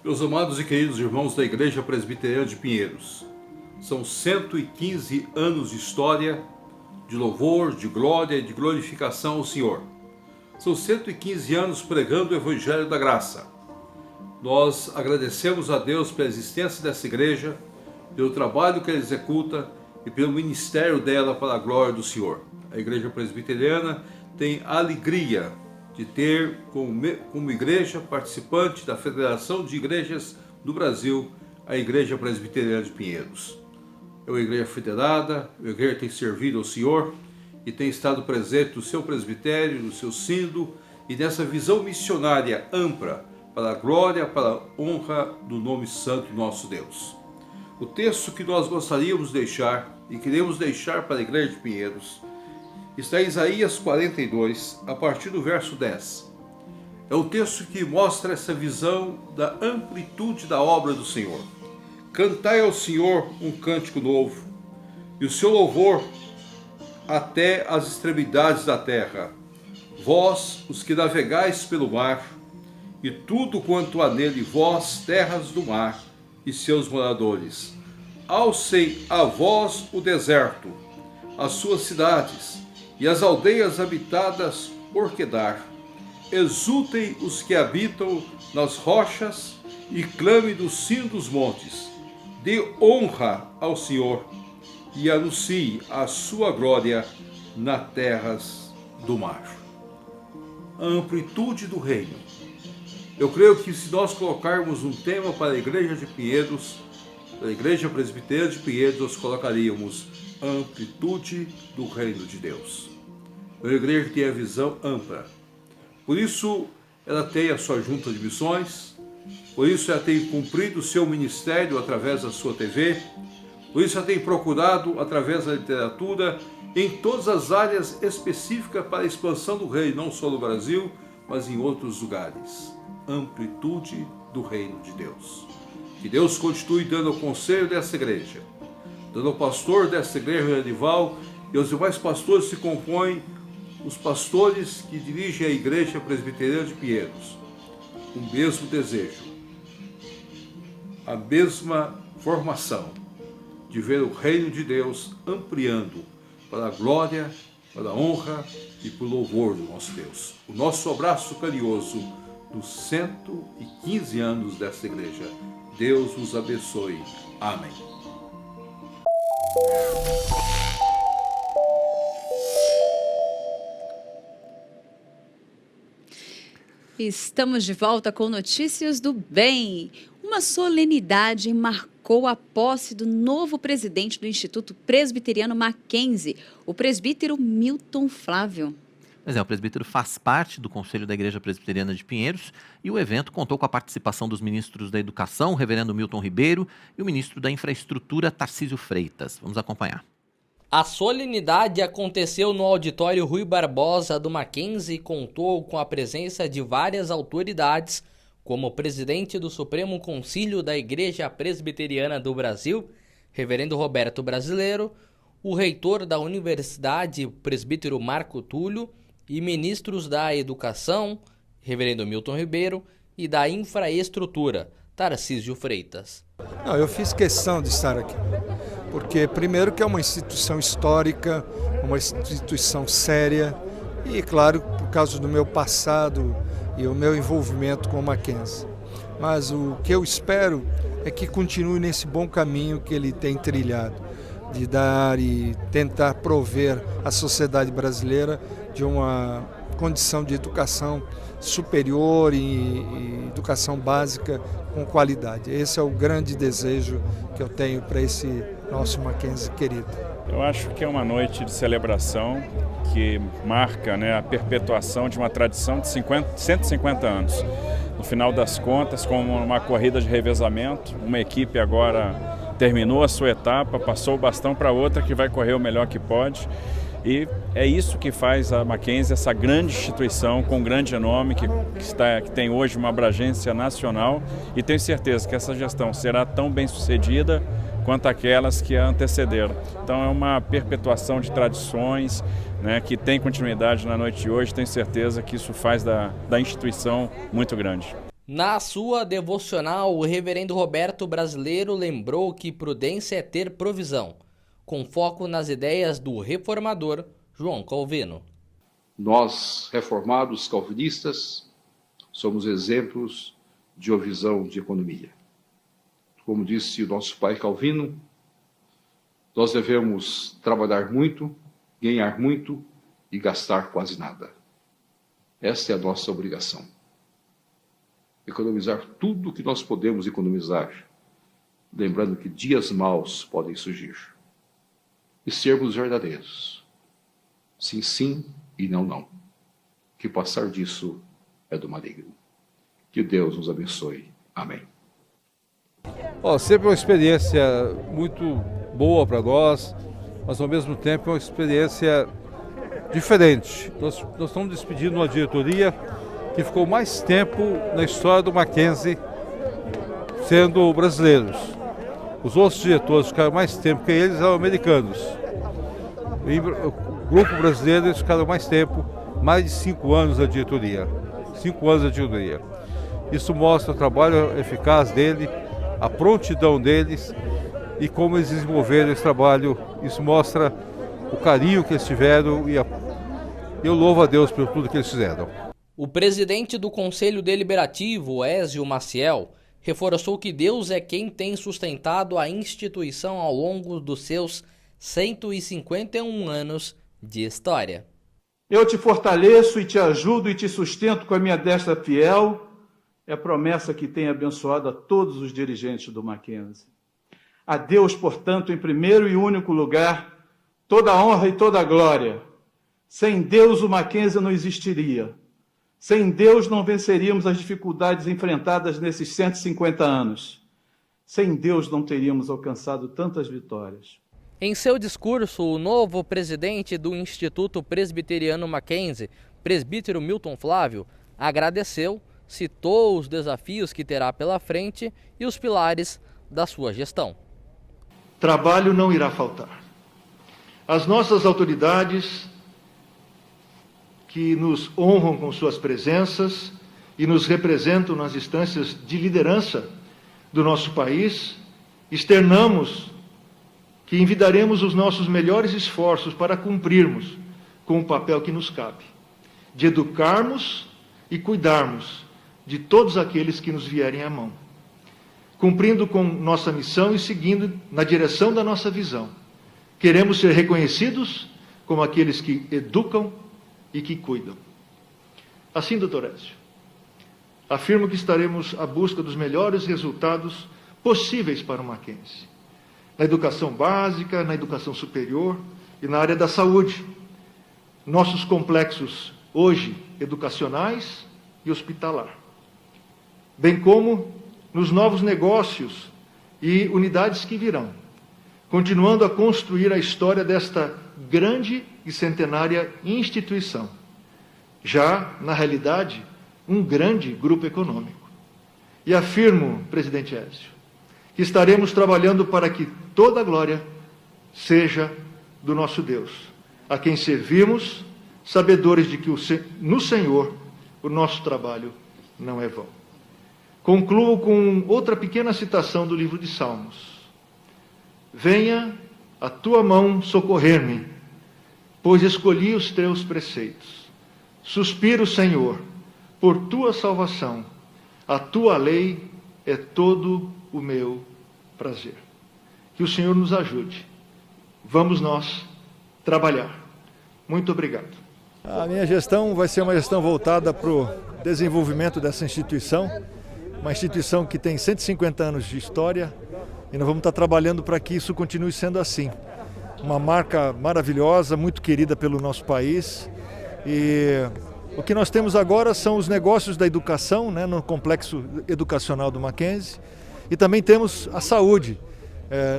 Meus amados e queridos irmãos da Igreja Presbiteriana de Pinheiros, são 115 anos de história, de louvor, de glória e de glorificação ao Senhor. São 115 anos pregando o Evangelho da Graça. Nós agradecemos a Deus pela existência dessa igreja, pelo trabalho que ela executa e pelo ministério dela para a glória do Senhor. A Igreja Presbiteriana tem a alegria de ter como igreja participante da Federação de Igrejas do Brasil, a Igreja Presbiteriana de Pinheiros. É uma igreja federada, a igreja tem servido ao Senhor e tem estado presente no seu presbitério, no seu sínodo e nessa visão missionária ampla para a glória, para a honra do nome santo do nosso Deus. O texto que nós gostaríamos de deixar e queremos deixar para a Igreja de Pinheiros está em Isaías 42, a partir do verso 10. É o texto que mostra essa visão da amplitude da obra do Senhor. Cantai ao Senhor um cântico novo, e o seu louvor até as extremidades da terra. Vós, os que navegais pelo mar, e tudo quanto há nele, vós, terras do mar, e seus moradores. Alcem a vós o deserto, as suas cidades, e as aldeias habitadas por Quedar. Exultem os que habitam nas rochas e clame do cimo dos montes. Dê honra ao Senhor e anuncie a sua glória nas terras do mar. A amplitude do reino. Eu creio que se nós colocarmos um tema para a Igreja de Pinheiros, para a Igreja Presbiteriana de Pinheiros, nós colocaríamos a amplitude do reino de Deus. É uma igreja que tem a visão ampla. Por isso, ela tem a sua junta de missões, por isso ela tem cumprido o seu ministério através da sua TV, por isso ela tem procurado, através da literatura, em todas as áreas específicas para a expansão do reino, não só no Brasil, mas em outros lugares. Amplitude do reino de Deus. Que Deus continue dando o conselho dessa igreja, dando ao pastor dessa igreja, Arival, e aos demais pastores que compõem os pastores que dirigem a Igreja Presbiteriana de Pinheiros, o mesmo desejo, a mesma formação de ver o reino de Deus ampliando para a glória, para a honra e para o louvor do nosso Deus. O nosso abraço carinhoso nos 115 anos desta igreja. Deus os abençoe. Amém. Estamos de volta com Notícias do Bem. Uma solenidade marcou a posse do novo presidente do Instituto Presbiteriano Mackenzie, o presbítero Milton Flávio. Pois é, o presbítero faz parte do Conselho da Igreja Presbiteriana de Pinheiros e o evento contou com a participação dos ministros da Educação, o reverendo Milton Ribeiro, e o ministro da Infraestrutura, Tarcísio Freitas. Vamos acompanhar. A solenidade aconteceu no auditório Rui Barbosa do Mackenzie e contou com a presença de várias autoridades, como o presidente do Supremo Concílio da Igreja Presbiteriana do Brasil, reverendo Roberto Brasileiro, o reitor da universidade, o presbítero Marco Túlio, e ministros da Educação, reverendo Milton Ribeiro, e da Infraestrutura, Tarcísio Freitas. Não, eu fiz questão de estar aqui, porque primeiro que é uma instituição histórica, uma instituição séria, e claro, por causa do meu passado e o meu envolvimento com o Mackenzie. Mas o que eu espero é que continue nesse bom caminho que ele tem trilhado, de dar e tentar prover à sociedade brasileira de uma condição de educação superior e educação básica com qualidade. Esse é o grande desejo que eu tenho para esse nosso Mackenzie querido. Eu acho que é uma noite de celebração que marca, né, a perpetuação de uma tradição de 150 anos. No final das contas, como uma corrida de revezamento, uma equipe agora terminou a sua etapa, passou o bastão para outra que vai correr o melhor que pode. E é isso que faz a Mackenzie essa grande instituição com grande nome, que tem hoje uma abrangência nacional, e tenho certeza que essa gestão será tão bem sucedida quanto aquelas que a antecederam. Então é uma perpetuação de tradições, né, que tem continuidade na noite de hoje. Tenho certeza que isso faz da instituição muito grande. Na sua devocional, o reverendo Roberto Brasileiro lembrou que prudência é ter provisão, com foco nas ideias do reformador João Calvino. Nós, reformados calvinistas, somos exemplos de uma visão de economia. Como disse o nosso pai Calvino, nós devemos trabalhar muito, ganhar muito e gastar quase nada. Esta é a nossa obrigação. Economizar tudo o que nós podemos economizar, lembrando que dias maus podem surgir. E sermos verdadeiros. Sim, sim e não, não. Que passar disso é do maligno. Que Deus nos abençoe. Amém. Sempre uma experiência muito boa para nós, mas ao mesmo tempo é uma experiência diferente. Nós estamos despedindo uma diretoria que ficou mais tempo na história do Mackenzie sendo brasileiros. Os outros diretores ficaram mais tempo que eles, eram americanos. E o grupo brasileiro eles ficaram mais tempo, mais de 5 anos na diretoria. 5 anos na diretoria. Isso mostra o trabalho eficaz dele, a prontidão deles e como eles desenvolveram esse trabalho. Isso mostra o carinho que eles tiveram e eu louvo a Deus por tudo que eles fizeram. O presidente do Conselho Deliberativo, Ézio Maciel, reforçou que Deus é quem tem sustentado a instituição ao longo dos seus 151 anos de história. Eu te fortaleço e te ajudo e te sustento com a minha destra fiel. É a promessa que tem abençoado a todos os dirigentes do Mackenzie. A Deus, portanto, em primeiro e único lugar, toda a honra e toda a glória. Sem Deus o Mackenzie não existiria. Sem Deus não venceríamos as dificuldades enfrentadas nesses 150 anos. Sem Deus não teríamos alcançado tantas vitórias. Em seu discurso, o novo presidente do Instituto Presbiteriano Mackenzie, presbítero Milton Flávio, agradeceu, citou os desafios que terá pela frente e os pilares da sua gestão. Trabalho não irá faltar. As nossas autoridades que nos honram com suas presenças e nos representam nas instâncias de liderança do nosso país, externamos que envidaremos os nossos melhores esforços para cumprirmos com o papel que nos cabe, de educarmos e cuidarmos de todos aqueles que nos vierem à mão, cumprindo com nossa missão e seguindo na direção da nossa visão. Queremos ser reconhecidos como aqueles que educam e que cuidam. Assim, doutor Écio, afirmo que estaremos à busca dos melhores resultados possíveis para o Mackenzie, na educação básica, na educação superior e na área da saúde. Nossos complexos, hoje, educacionais e hospitalar, bem como nos novos negócios e unidades que virão, continuando a construir a história desta grande e centenária instituição, já, na realidade, um grande grupo econômico. E afirmo, presidente Écio, que estaremos trabalhando para que toda a glória seja do nosso Deus, a quem servimos, sabedores de que no Senhor o nosso trabalho não é vão. Concluo com outra pequena citação do livro de Salmos. Venha a tua mão socorrer-me, pois escolhi os teus preceitos. Suspiro, Senhor, por tua salvação. A tua lei é todo o meu prazer. Que o Senhor nos ajude. Vamos nós trabalhar. Muito obrigado. A minha gestão vai ser uma gestão voltada para o desenvolvimento dessa instituição, uma instituição que tem 150 anos de história, e nós vamos estar trabalhando para que isso continue sendo assim. Uma marca maravilhosa, muito querida pelo nosso país, e o que nós temos agora são os negócios da educação, né, no complexo educacional do Mackenzie, e também temos a saúde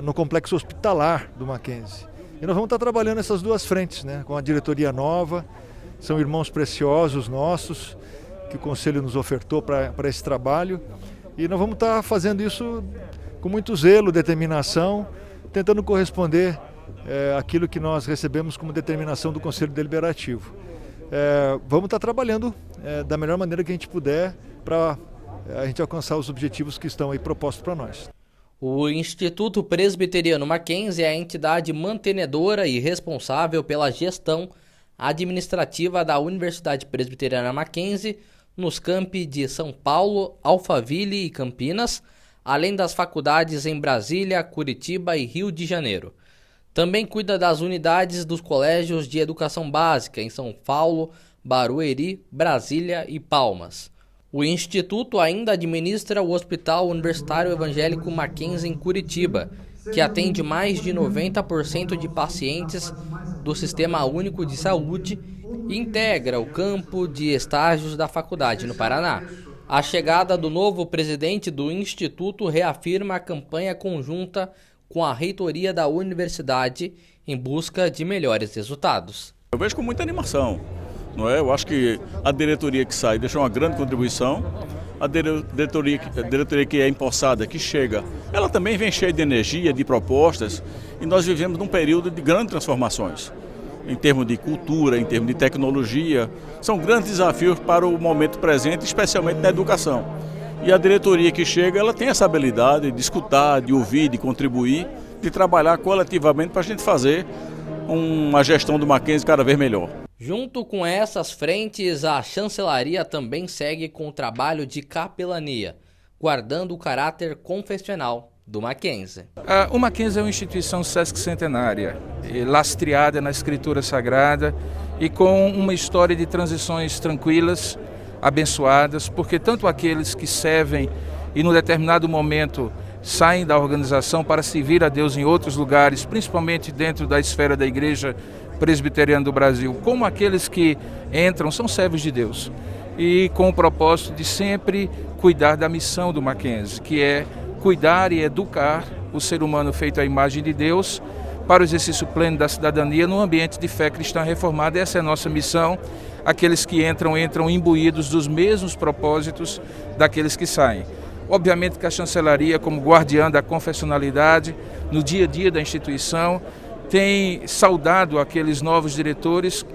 no complexo hospitalar do Mackenzie. E nós vamos estar trabalhando essas duas frentes, né, com a diretoria nova. São irmãos preciosos nossos, que o Conselho nos ofertou para esse trabalho. E nós vamos estar fazendo isso com muito zelo, determinação, tentando corresponder àquilo que nós recebemos como determinação do Conselho Deliberativo. Vamos estar trabalhando da melhor maneira que a gente puder para a gente alcançar os objetivos que estão aí propostos para nós. O Instituto Presbiteriano Mackenzie é a entidade mantenedora e responsável pela gestão administrativa da Universidade Presbiteriana Mackenzie nos campi de São Paulo, Alphaville e Campinas, além das faculdades em Brasília, Curitiba e Rio de Janeiro. Também cuida das unidades dos colégios de educação básica em São Paulo, Barueri, Brasília e Palmas. O Instituto ainda administra o Hospital Universitário Evangélico Mackenzie em Curitiba, que atende mais de 90% de pacientes do Sistema Único de Saúde e integra o campo de estágios da faculdade no Paraná. A chegada do novo presidente do Instituto reafirma a campanha conjunta com a reitoria da universidade em busca de melhores resultados. Eu vejo com muita animação, não é? Eu acho que a diretoria que sai deixou uma grande contribuição. A diretoria que é empossada, que chega, ela também vem cheia de energia, de propostas, e nós vivemos num período de grandes transformações, em termos de cultura, em termos de tecnologia. São grandes desafios para o momento presente, especialmente na educação. E a diretoria que chega, ela tem essa habilidade de escutar, de ouvir, de contribuir, de trabalhar coletivamente para a gente fazer uma gestão do Mackenzie cada vez melhor. Junto com essas frentes, a chancelaria também segue com o trabalho de capelania, guardando o caráter confessional do Mackenzie. O Mackenzie é uma instituição sesquicentenária, lastreada na escritura sagrada e com uma história de transições tranquilas, abençoadas, porque tanto aqueles que servem e num determinado momento saem da organização para servir a Deus em outros lugares, principalmente dentro da esfera da Igreja Presbiteriana do Brasil, como aqueles que entram, são servos de Deus, e com o propósito de sempre cuidar da missão do Mackenzie, que é cuidar e educar o ser humano feito à imagem de Deus para o exercício pleno da cidadania no ambiente de fé cristã reformada. Essa é a nossa missão. Aqueles que entram imbuídos dos mesmos propósitos daqueles que saem. Obviamente que a chancelaria, como guardiã da confessionalidade, no dia a dia da instituição, tem saudado aqueles novos diretores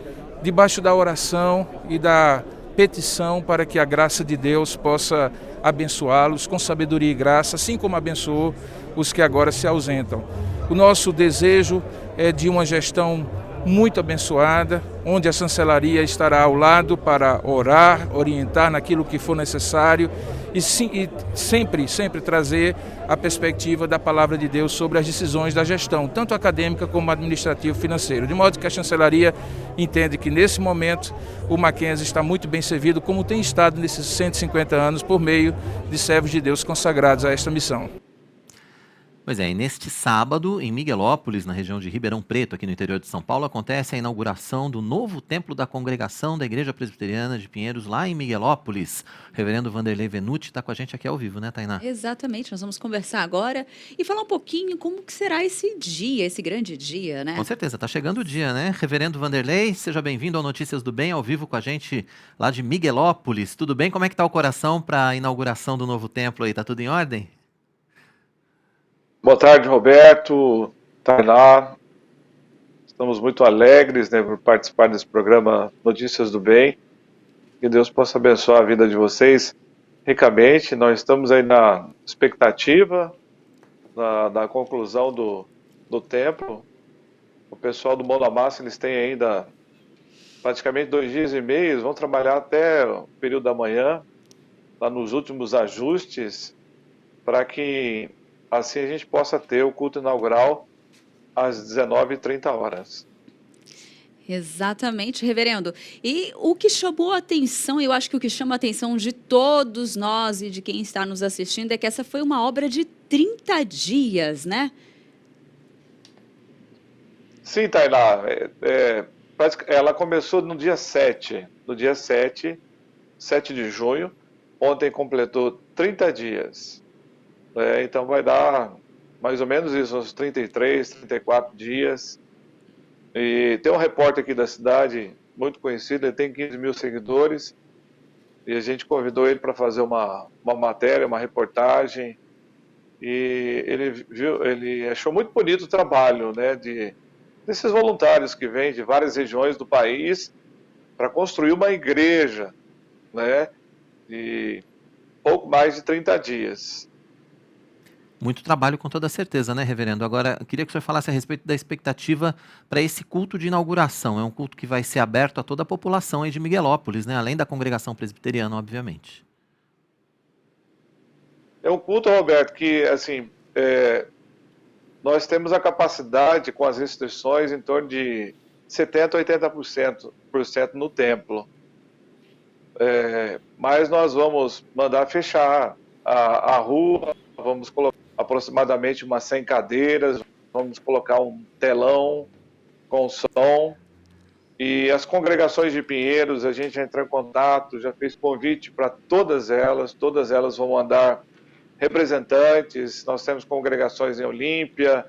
debaixo da oração e da petição para que a graça de Deus possa abençoá-los com sabedoria e graça, assim como abençoou os que agora se ausentam. O nosso desejo é de uma gestão muito abençoada, onde a chancelaria estará ao lado para orar, orientar naquilo que for necessário e sempre trazer a perspectiva da palavra de Deus sobre as decisões da gestão, tanto acadêmica como administrativo-financeira. De modo que a chancelaria entende que nesse momento o Mackenzie está muito bem servido, como tem estado nesses 150 anos, por meio de servos de Deus consagrados a esta missão. Pois é, e neste sábado, em Miguelópolis, na região de Ribeirão Preto, aqui no interior de São Paulo, acontece a inauguração do novo templo da congregação da Igreja Presbiteriana de Pinheiros, lá em Miguelópolis. O reverendo Vanderlei Venuti está com a gente aqui ao vivo, né, Tainá? Exatamente, nós vamos conversar agora e falar um pouquinho como que será esse dia, esse grande dia, né? Com certeza, está chegando o dia, né? Reverendo Vanderlei, seja bem-vindo ao Notícias do Bem, ao vivo com a gente lá de Miguelópolis. Tudo bem? Como é que está o coração para a inauguração do novo templo aí? Está tudo em ordem? Boa tarde, Roberto, Tainá. Estamos muito alegres, né, por participar desse programa Notícias do Bem. Que Deus possa abençoar a vida de vocês ricamente. Nós estamos aí na expectativa da conclusão do templo. O pessoal do Mão da Massa, eles têm ainda praticamente 2 dias e meio, eles vão trabalhar até o período da manhã, lá nos últimos ajustes, para que assim a gente possa ter o culto inaugural às 19h30. Exatamente, reverendo. E o que chamou a atenção, eu acho que o que chama a atenção de todos nós e de quem está nos assistindo é que essa foi uma obra de 30 dias, né? Sim, Tainá. Ela começou no dia 7 de junho. Ontem completou 30 dias. Então vai dar mais ou menos isso, uns 33, 34 dias. E tem um repórter aqui da cidade, muito conhecido, ele tem 15 mil seguidores, e a gente convidou ele para fazer uma matéria, uma reportagem, e ele achou muito bonito o trabalho, né, desses voluntários que vêm de várias regiões do país para construir uma igreja, né, de pouco mais de 30 dias. Muito trabalho, com toda certeza, né, reverendo? Agora, eu queria que o senhor falasse a respeito da expectativa para esse culto de inauguração. É um culto que vai ser aberto a toda a população aí de Miguelópolis, né? Além da congregação presbiteriana, obviamente. É um culto, Roberto, que, assim, nós temos a capacidade, com as restrições, em torno de 70% a 80% no templo. Mas nós vamos mandar fechar a rua, vamos colocar aproximadamente umas 100 cadeiras, vamos colocar um telão com som, e as congregações de Pinheiros, a gente já entrou em contato, já fez convite para todas elas vão mandar representantes. Nós temos congregações em Olímpia,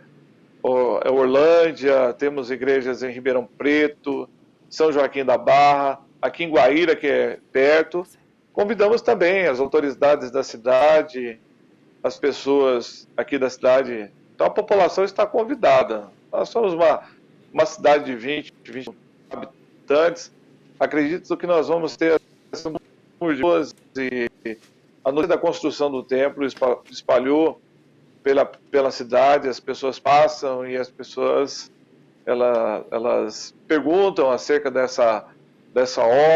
Orlândia, temos igrejas em Ribeirão Preto, São Joaquim da Barra, aqui em Guaíra, que é perto. Convidamos também as autoridades da cidade, as pessoas aqui da cidade. Então a população está convidada. Nós somos uma cidade de 20 habitantes. Acredito que nós vamos ter pessoas, e a notícia da construção do templo espalhou pela cidade, as pessoas passam e as pessoas elas perguntam acerca dessa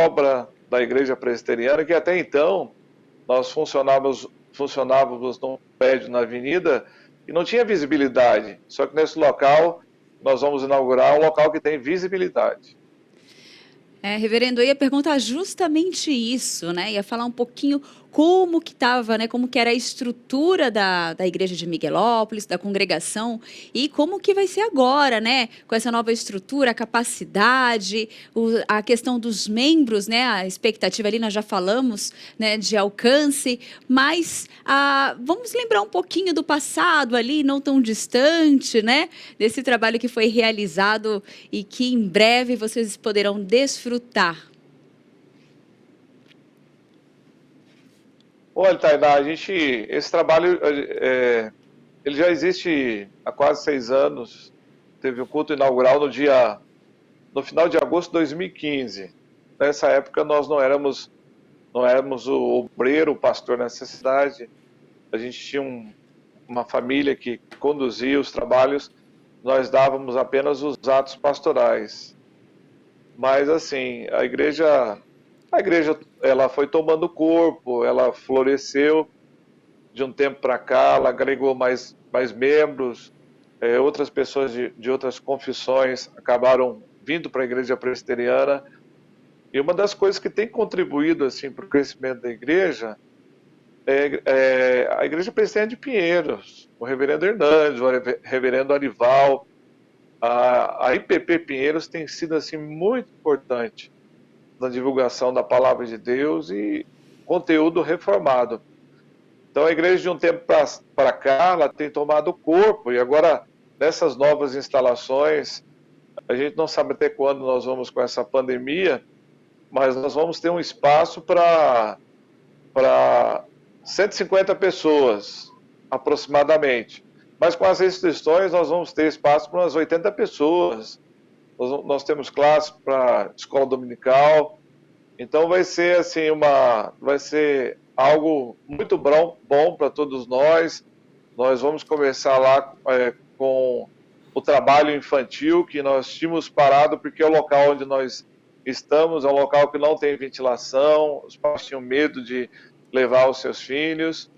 obra da Igreja Presbiteriana, que até então nós funcionávamos num prédio na avenida e não tinha visibilidade. Só que nesse local nós vamos inaugurar um local que tem visibilidade. Reverendo, eu ia perguntar justamente isso, né? Ia falar um pouquinho como que estava, né? Como que era a estrutura da igreja de Miguelópolis, da congregação, e como que vai ser agora, né? Com essa nova estrutura, a capacidade, a questão dos membros, né? A expectativa ali, nós já falamos, né? De alcance, mas vamos lembrar um pouquinho do passado ali, não tão distante, né? Desse trabalho que foi realizado e que em breve vocês poderão desfrutar. Olha, Tainá, esse trabalho ele já existe há quase 6 anos. Teve o culto inaugural no dia no final de agosto de 2015. Nessa época nós não éramos o obreiro, o pastor nessa cidade. A gente tinha uma família que conduzia os trabalhos, nós dávamos apenas os atos pastorais. Mas assim, a igreja ela foi tomando corpo, ela floresceu de um tempo para cá, ela agregou mais membros, outras pessoas de outras confissões acabaram vindo para a igreja presbiteriana. E uma das coisas que tem contribuído assim, para o crescimento da igreja é a Igreja Presbiteriana de Pinheiros, o reverendo Hernandes, o reverendo Arival. A IPP Pinheiros tem sido assim, muito importante na divulgação da palavra de Deus e conteúdo reformado. Então a igreja de um tempo para cá, ela tem tomado corpo, e agora nessas novas instalações, a gente não sabe até quando nós vamos com essa pandemia, mas nós vamos ter um espaço para 150 pessoas, aproximadamente. Mas com as restrições, nós vamos ter espaço para umas 80 pessoas. Nós temos classe para escola dominical. Então vai ser assim vai ser algo muito bom para todos nós. Nós vamos começar lá com o trabalho infantil, que nós tínhamos parado porque é o local onde nós estamos, é um local que não tem ventilação, os pais tinham medo de levar os seus filhos.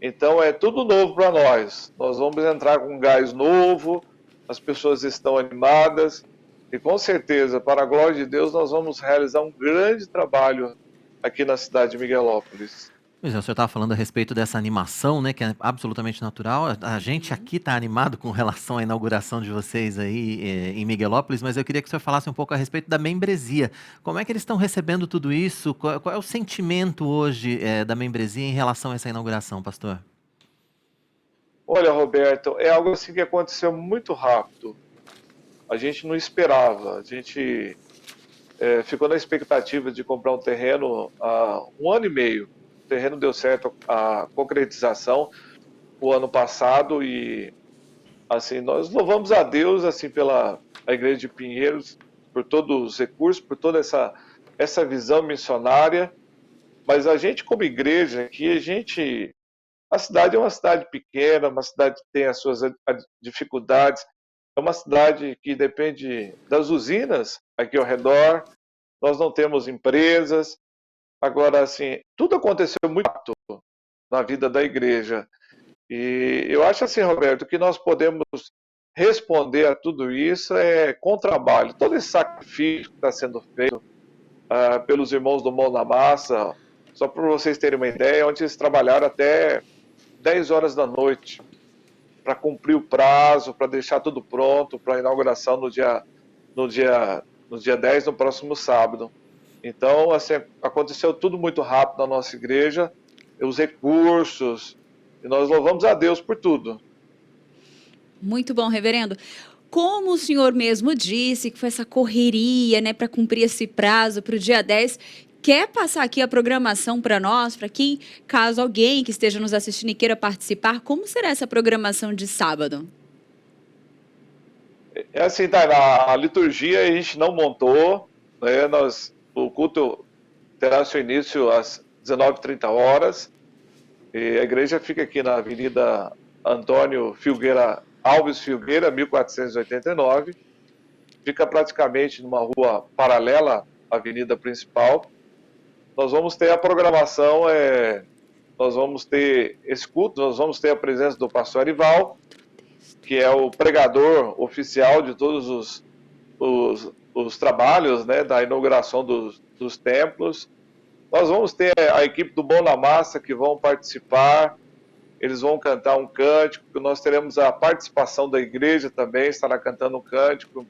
Então é tudo novo para nós. Nós vamos entrar com um gás novo, as pessoas estão animadas e com certeza, para a glória de Deus, nós vamos realizar um grande trabalho aqui na cidade de Miguelópolis. Pois é, o senhor estava falando a respeito dessa animação, né, que é absolutamente natural. A gente aqui está animado com relação à inauguração de vocês aí em Miguelópolis, mas eu queria que o senhor falasse um pouco a respeito da membresia. Como é que eles estão recebendo tudo isso? Qual é o sentimento hoje da membresia em relação a essa inauguração, pastor? Olha, Roberto, é algo assim que aconteceu muito rápido. A gente não esperava, a gente ficou na expectativa de comprar um terreno há 1 ano e meio. O terreno deu certo a concretização o ano passado e assim nós louvamos a Deus assim pela Igreja de Pinheiros por todos os recursos, por toda essa visão missionária. Mas a gente como igreja aqui, a cidade é uma cidade pequena, uma cidade que tem as suas dificuldades, é uma cidade que depende das usinas aqui ao redor. Nós não temos empresas. Agora, assim, tudo aconteceu muito rápido na vida da igreja. E eu acho assim, Roberto, que nós podemos responder a tudo isso com trabalho. Todo esse sacrifício que está sendo feito pelos irmãos do Mão na Massa, só para vocês terem uma ideia, onde eles trabalharam até 10 horas da noite para cumprir o prazo, para deixar tudo pronto para a inauguração no dia 10, no próximo sábado. Então, assim, aconteceu tudo muito rápido na nossa igreja, os recursos, e nós louvamos a Deus por tudo. Muito bom, reverendo. Como o senhor mesmo disse, que foi essa correria, né, para cumprir esse prazo para o dia 10, quer passar aqui a programação para nós, para quem, caso alguém que esteja nos assistindo e queira participar, como será essa programação de sábado? É assim, Tainá, a liturgia a gente não montou, né, o culto terá seu início às 19h30, e a igreja fica aqui na Avenida Antônio Alves Filgueira, 1489, fica praticamente numa rua paralela à avenida principal. Nós vamos ter a programação, nós vamos ter esse culto, nós vamos ter a presença do pastor Arival, que é o pregador oficial de todos os trabalhos, né, da inauguração dos templos. Nós vamos ter a equipe do Mão na Massa que vão participar, eles vão cantar um cântico, nós teremos a participação da igreja também, estará cantando um cântico.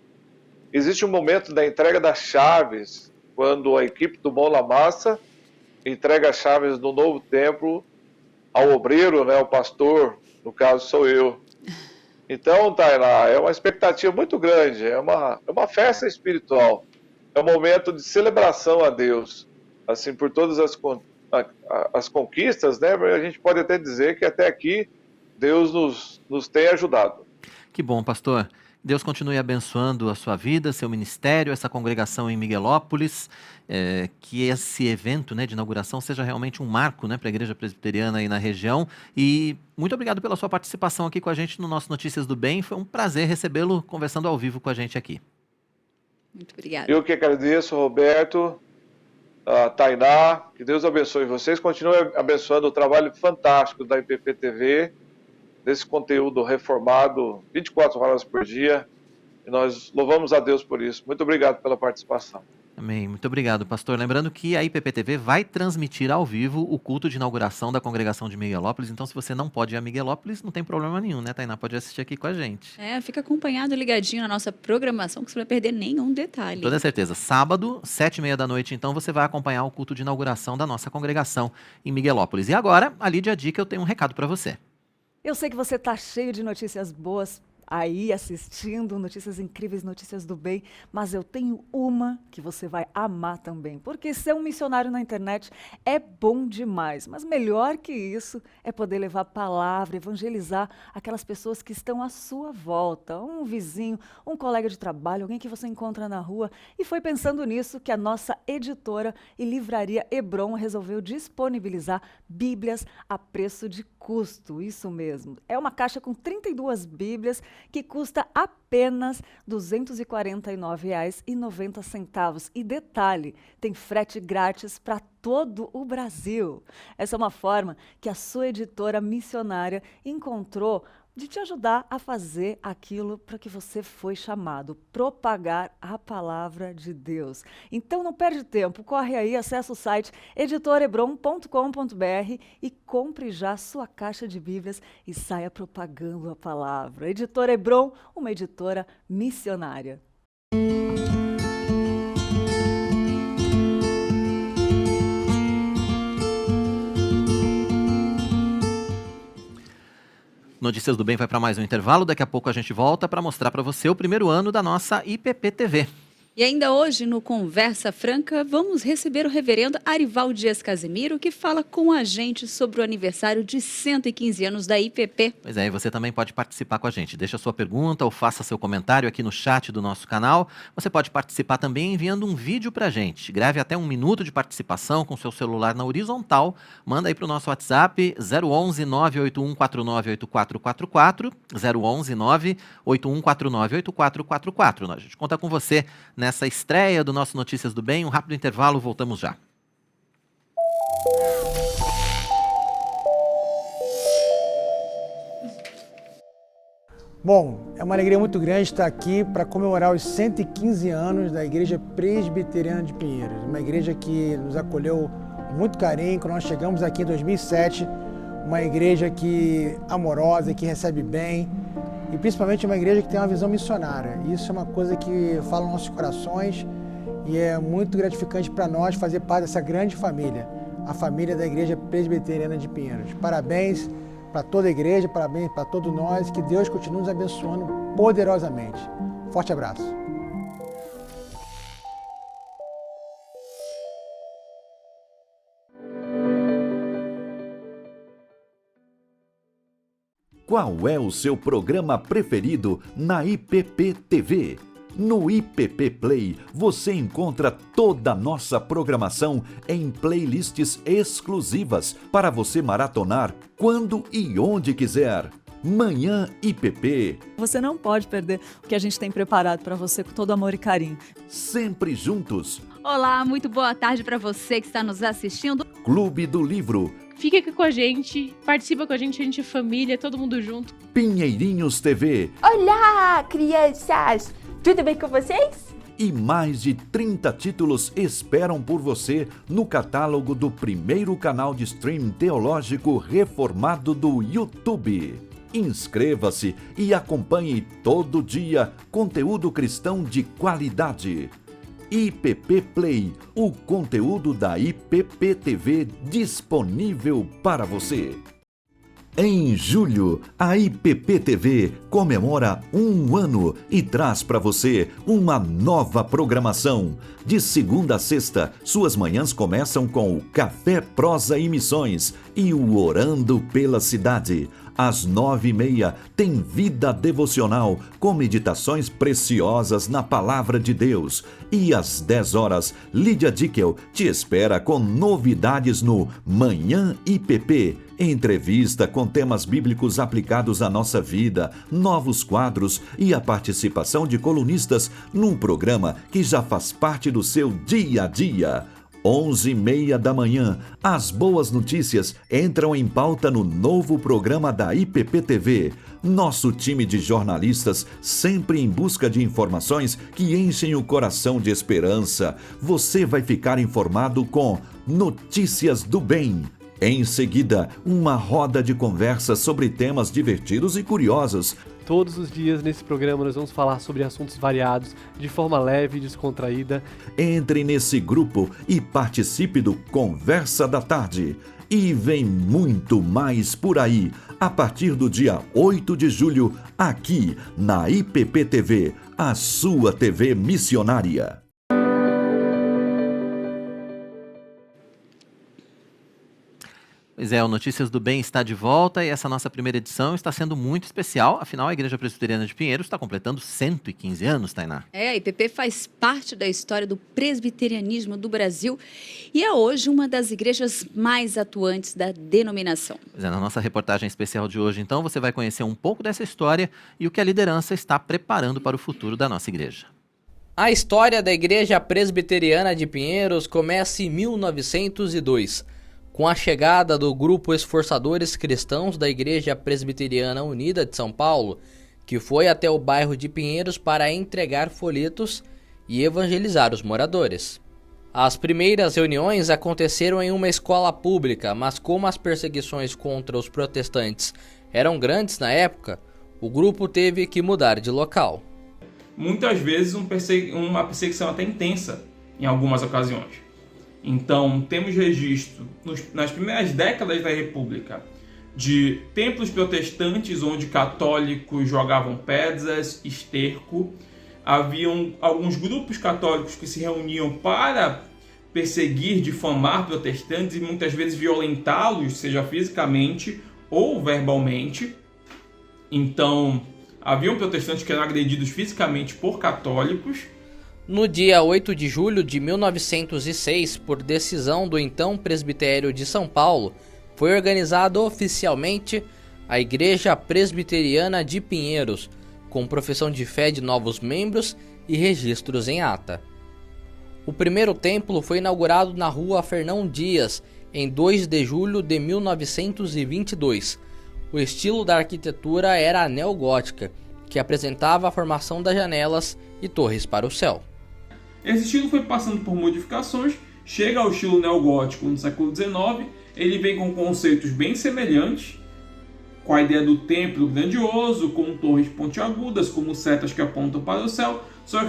Existe um momento da entrega das chaves, quando a equipe do Mão na Massa entrega as chaves do novo templo ao obreiro, né, ao pastor, no caso sou eu. Então, Tainá, é uma expectativa muito grande, é uma festa espiritual, é um momento de celebração a Deus, assim, por todas as conquistas, né? A gente pode até dizer que até aqui Deus nos tem ajudado. Que bom, pastor. Deus continue abençoando a sua vida, seu ministério, essa congregação em Miguelópolis, que esse evento, né, de inauguração seja realmente um marco, né, para a Igreja Presbiteriana aí na região. E muito obrigado pela sua participação aqui com a gente no nosso Notícias do Bem. Foi um prazer recebê-lo conversando ao vivo com a gente aqui. Muito obrigada. Eu que agradeço, Roberto, a Tainá, que Deus abençoe vocês. Continue abençoando o trabalho fantástico da IPP-TV, desse conteúdo reformado 24 horas por dia. E nós louvamos a Deus por isso. Muito obrigado pela participação. Amém. Muito obrigado, pastor. Lembrando que a IPP-TV vai transmitir ao vivo o culto de inauguração da congregação de Miguelópolis. Então, se você não pode ir a Miguelópolis, não tem problema nenhum, né, Tainá? Pode assistir aqui com a gente. Fica acompanhado, ligadinho na nossa programação, que você não vai perder nenhum detalhe. Com toda certeza. Sábado, 7h30 da noite, então, você vai acompanhar o culto de inauguração da nossa congregação em Miguelópolis. E agora, a Lídia Dica, eu tenho um recado para você. Eu sei que você está cheio de notícias boas aí assistindo, notícias incríveis, notícias do bem, mas eu tenho uma que você vai amar também, porque ser um missionário na internet é bom demais, mas melhor que isso é poder levar a palavra, evangelizar aquelas pessoas que estão à sua volta, um vizinho, um colega de trabalho, alguém que você encontra na rua. E foi pensando nisso que a nossa editora e livraria Hebron resolveu disponibilizar Bíblias a preço de custo, isso mesmo. É uma caixa com 32 Bíblias que custa apenas R$ 249,90. E detalhe, tem frete grátis para todo o Brasil. Essa é uma forma que a sua editora missionária encontrou de te ajudar a fazer aquilo para que você foi chamado, propagar a palavra de Deus. Então não perde tempo, corre aí, acessa o site editorebron.com.br e compre já sua caixa de Bíblias e saia propagando a palavra. Editora Hebron, uma editora missionária. Notícias do Bem vai para mais um intervalo. Daqui a pouco a gente volta para mostrar para você o primeiro ano da nossa IPP-TV. E ainda hoje, no Conversa Franca, vamos receber o reverendo Arival Dias Casimiro, que fala com a gente sobre o aniversário de 115 anos da IPP. Pois é, e você também pode participar com a gente. Deixa a sua pergunta ou faça seu comentário aqui no chat do nosso canal. Você pode participar também enviando um vídeo para a gente. Grave até 1 minuto de participação com seu celular na horizontal. Manda aí para o nosso WhatsApp 011 981 498444, 011 981 498444. A gente conta com você nessa estreia do nosso Notícias do Bem. Um rápido intervalo, voltamos já. Bom, é uma alegria muito grande estar aqui para comemorar os 115 anos da Igreja Presbiteriana de Pinheiros, uma igreja que nos acolheu com muito carinho quando nós chegamos aqui em 2007, uma igreja que amorosa, que recebe bem, e principalmente uma igreja que tem uma visão missionária. Isso é uma coisa que fala nos nossos corações e é muito gratificante para nós fazer parte dessa grande família, a família da Igreja Presbiteriana de Pinheiros. Parabéns para toda a igreja, parabéns para todos nós, que Deus continue nos abençoando poderosamente. Forte abraço. Qual é o seu programa preferido na IPP-TV? No IPP Play, você encontra toda a nossa programação em playlists exclusivas para você maratonar quando e onde quiser. Manhã IPP. Você não pode perder o que a gente tem preparado para você com todo amor e carinho. Sempre juntos. Olá, muito boa tarde para você que está nos assistindo. Clube do Livro. Fica aqui com a gente, participa com a gente é família, todo mundo junto. Pinheirinhos TV. Olá, crianças! Tudo bem com vocês? E mais de 30 títulos esperam por você no catálogo do primeiro canal de stream teológico reformado do YouTube. Inscreva-se e acompanhe todo dia conteúdo cristão de qualidade. IPP Play, o conteúdo da IPP TV disponível para você. Em julho, a IPP TV comemora 1 ano e traz para você uma nova programação. De segunda a sexta, suas manhãs começam com o Café Prosa e Missões e o Orando pela Cidade. Às 9h30 tem Vida Devocional com meditações preciosas na Palavra de Deus. E às 10 horas, Lídia Dickel te espera com novidades no Manhã IPP. Entrevista com temas bíblicos aplicados à nossa vida, novos quadros e a participação de colunistas num programa que já faz parte do seu dia a dia. 11h30 da manhã, as boas notícias entram em pauta no novo programa da IPP-TV. Nosso time de jornalistas sempre em busca de informações que enchem o coração de esperança. Você vai ficar informado com Notícias do Bem. Em seguida, uma roda de conversa sobre temas divertidos e curiosos. Todos os dias nesse programa nós vamos falar sobre assuntos variados, de forma leve e descontraída. Entre nesse grupo e participe do Conversa da Tarde. E vem muito mais por aí, a partir do dia 8 de julho, aqui na IPP-TV, a sua TV missionária. Pois é, o Notícias do Bem está de volta e essa nossa primeira edição está sendo muito especial. Afinal, a Igreja Presbiteriana de Pinheiros está completando 115 anos, Tainá. A IPP faz parte da história do presbiterianismo do Brasil e é hoje uma das igrejas mais atuantes da denominação. Pois é, na nossa reportagem especial de hoje, então, você vai conhecer um pouco dessa história e o que a liderança está preparando para o futuro da nossa igreja. A história da Igreja Presbiteriana de Pinheiros começa em 1902. Com a chegada do grupo Esforçadores Cristãos da Igreja Presbiteriana Unida de São Paulo, que foi até o bairro de Pinheiros para entregar folhetos e evangelizar os moradores. As primeiras reuniões aconteceram em uma escola pública, mas como as perseguições contra os protestantes eram grandes na época, o grupo teve que mudar de local. Muitas vezes uma perseguição até intensa em algumas ocasiões. Então, temos registro, nas primeiras décadas da República, de templos protestantes onde católicos jogavam pedras, esterco. Haviam alguns grupos católicos que se reuniam para perseguir, difamar protestantes e muitas vezes violentá-los, seja fisicamente ou verbalmente. Então, haviam protestantes que eram agredidos fisicamente por católicos. No dia 8 de julho de 1906, por decisão do então Presbitério de São Paulo, foi organizada oficialmente a Igreja Presbiteriana de Pinheiros, com profissão de fé de novos membros e registros em ata. O primeiro templo foi inaugurado na rua Fernão Dias, em 2 de julho de 1922. O estilo da arquitetura era a neogótica, que apresentava a formação das janelas e torres para o céu. Esse estilo foi passando por modificações, chega ao estilo neogótico no século XIX, ele vem com conceitos bem semelhantes, com a ideia do templo grandioso, com torres pontiagudas, como setas que apontam para o céu, só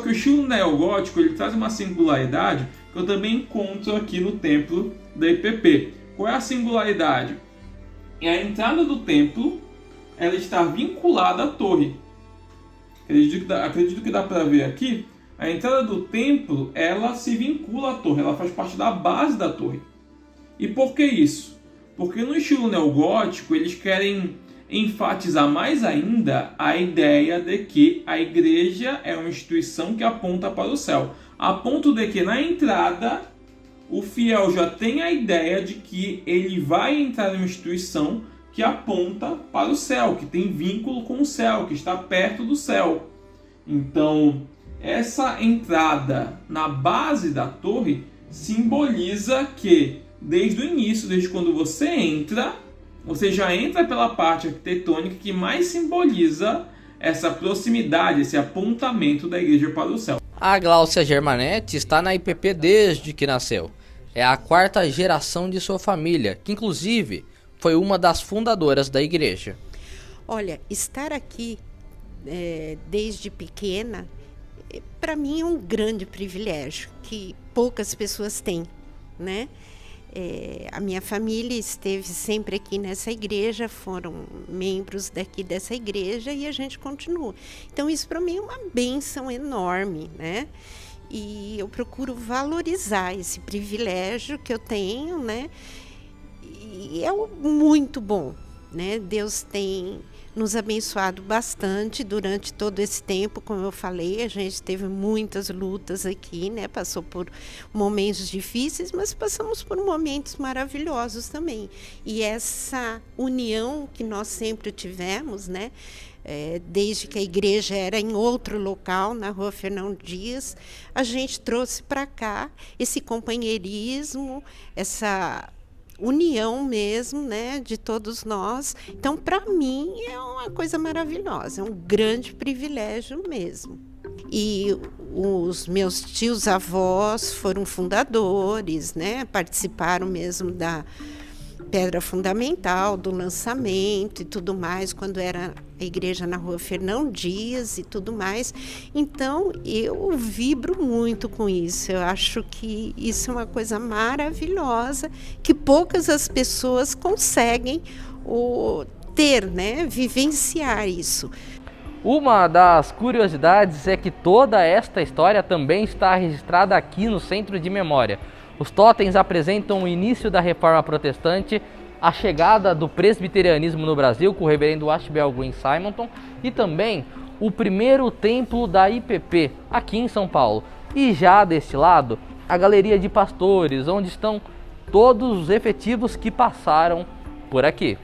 que o estilo neogótico ele traz uma singularidade que eu também encontro aqui no templo da IPP. Qual é a singularidade? A entrada do templo ela está vinculada à torre. Acredito que dá para ver aqui. A entrada do templo, ela se vincula à torre, ela faz parte da base da torre. E por que isso? Porque no estilo neogótico, eles querem enfatizar mais ainda a ideia de que a igreja é uma instituição que aponta para o céu. A ponto de que na entrada, o fiel já tem a ideia de que ele vai entrar em uma instituição que aponta para o céu, que tem vínculo com o céu, que está perto do céu. Então, essa entrada na base da torre simboliza que, desde o início, desde quando você entra, você já entra pela parte arquitetônica que mais simboliza essa proximidade, esse apontamento da igreja para o céu. A Gláucia Germanetti está na IPP desde que nasceu. É a 4ª geração de sua família, que inclusive foi uma das fundadoras da igreja. Olha, estar aqui desde pequena, para mim é um grande privilégio que poucas pessoas têm, né? A minha família esteve sempre aqui nessa igreja, foram membros daqui dessa igreja e a gente continua. Então isso para mim é uma bênção enorme, né? E eu procuro valorizar esse privilégio que eu tenho, né? E é muito bom, né? Deus tem nos abençoado bastante durante todo esse tempo. Como eu falei, a gente teve muitas lutas aqui, né? Passou por momentos difíceis, mas passamos por momentos maravilhosos também. E essa união que nós sempre tivemos, né? Desde que a igreja era em outro local, na Rua Fernão Dias, a gente trouxe para cá esse companheirismo, essa união mesmo, né, de todos nós. Então, para mim, é uma coisa maravilhosa, é um grande privilégio mesmo. E os meus tios-avós foram fundadores, né, participaram mesmo da pedra fundamental, do lançamento e tudo mais, quando era a igreja na Rua Fernão Dias e tudo mais. Então, eu vibro muito com isso. Eu acho que isso é uma coisa maravilhosa, que poucas as pessoas conseguem ter, né, vivenciar isso. Uma das curiosidades é que toda esta história também está registrada aqui no Centro de Memória. Os totens apresentam o início da Reforma Protestante, a chegada do presbiterianismo no Brasil com o reverendo Ashbel Green Simonton e também o primeiro templo da IPP aqui em São Paulo. E já deste lado, a galeria de pastores, onde estão todos os efetivos que passaram por aqui.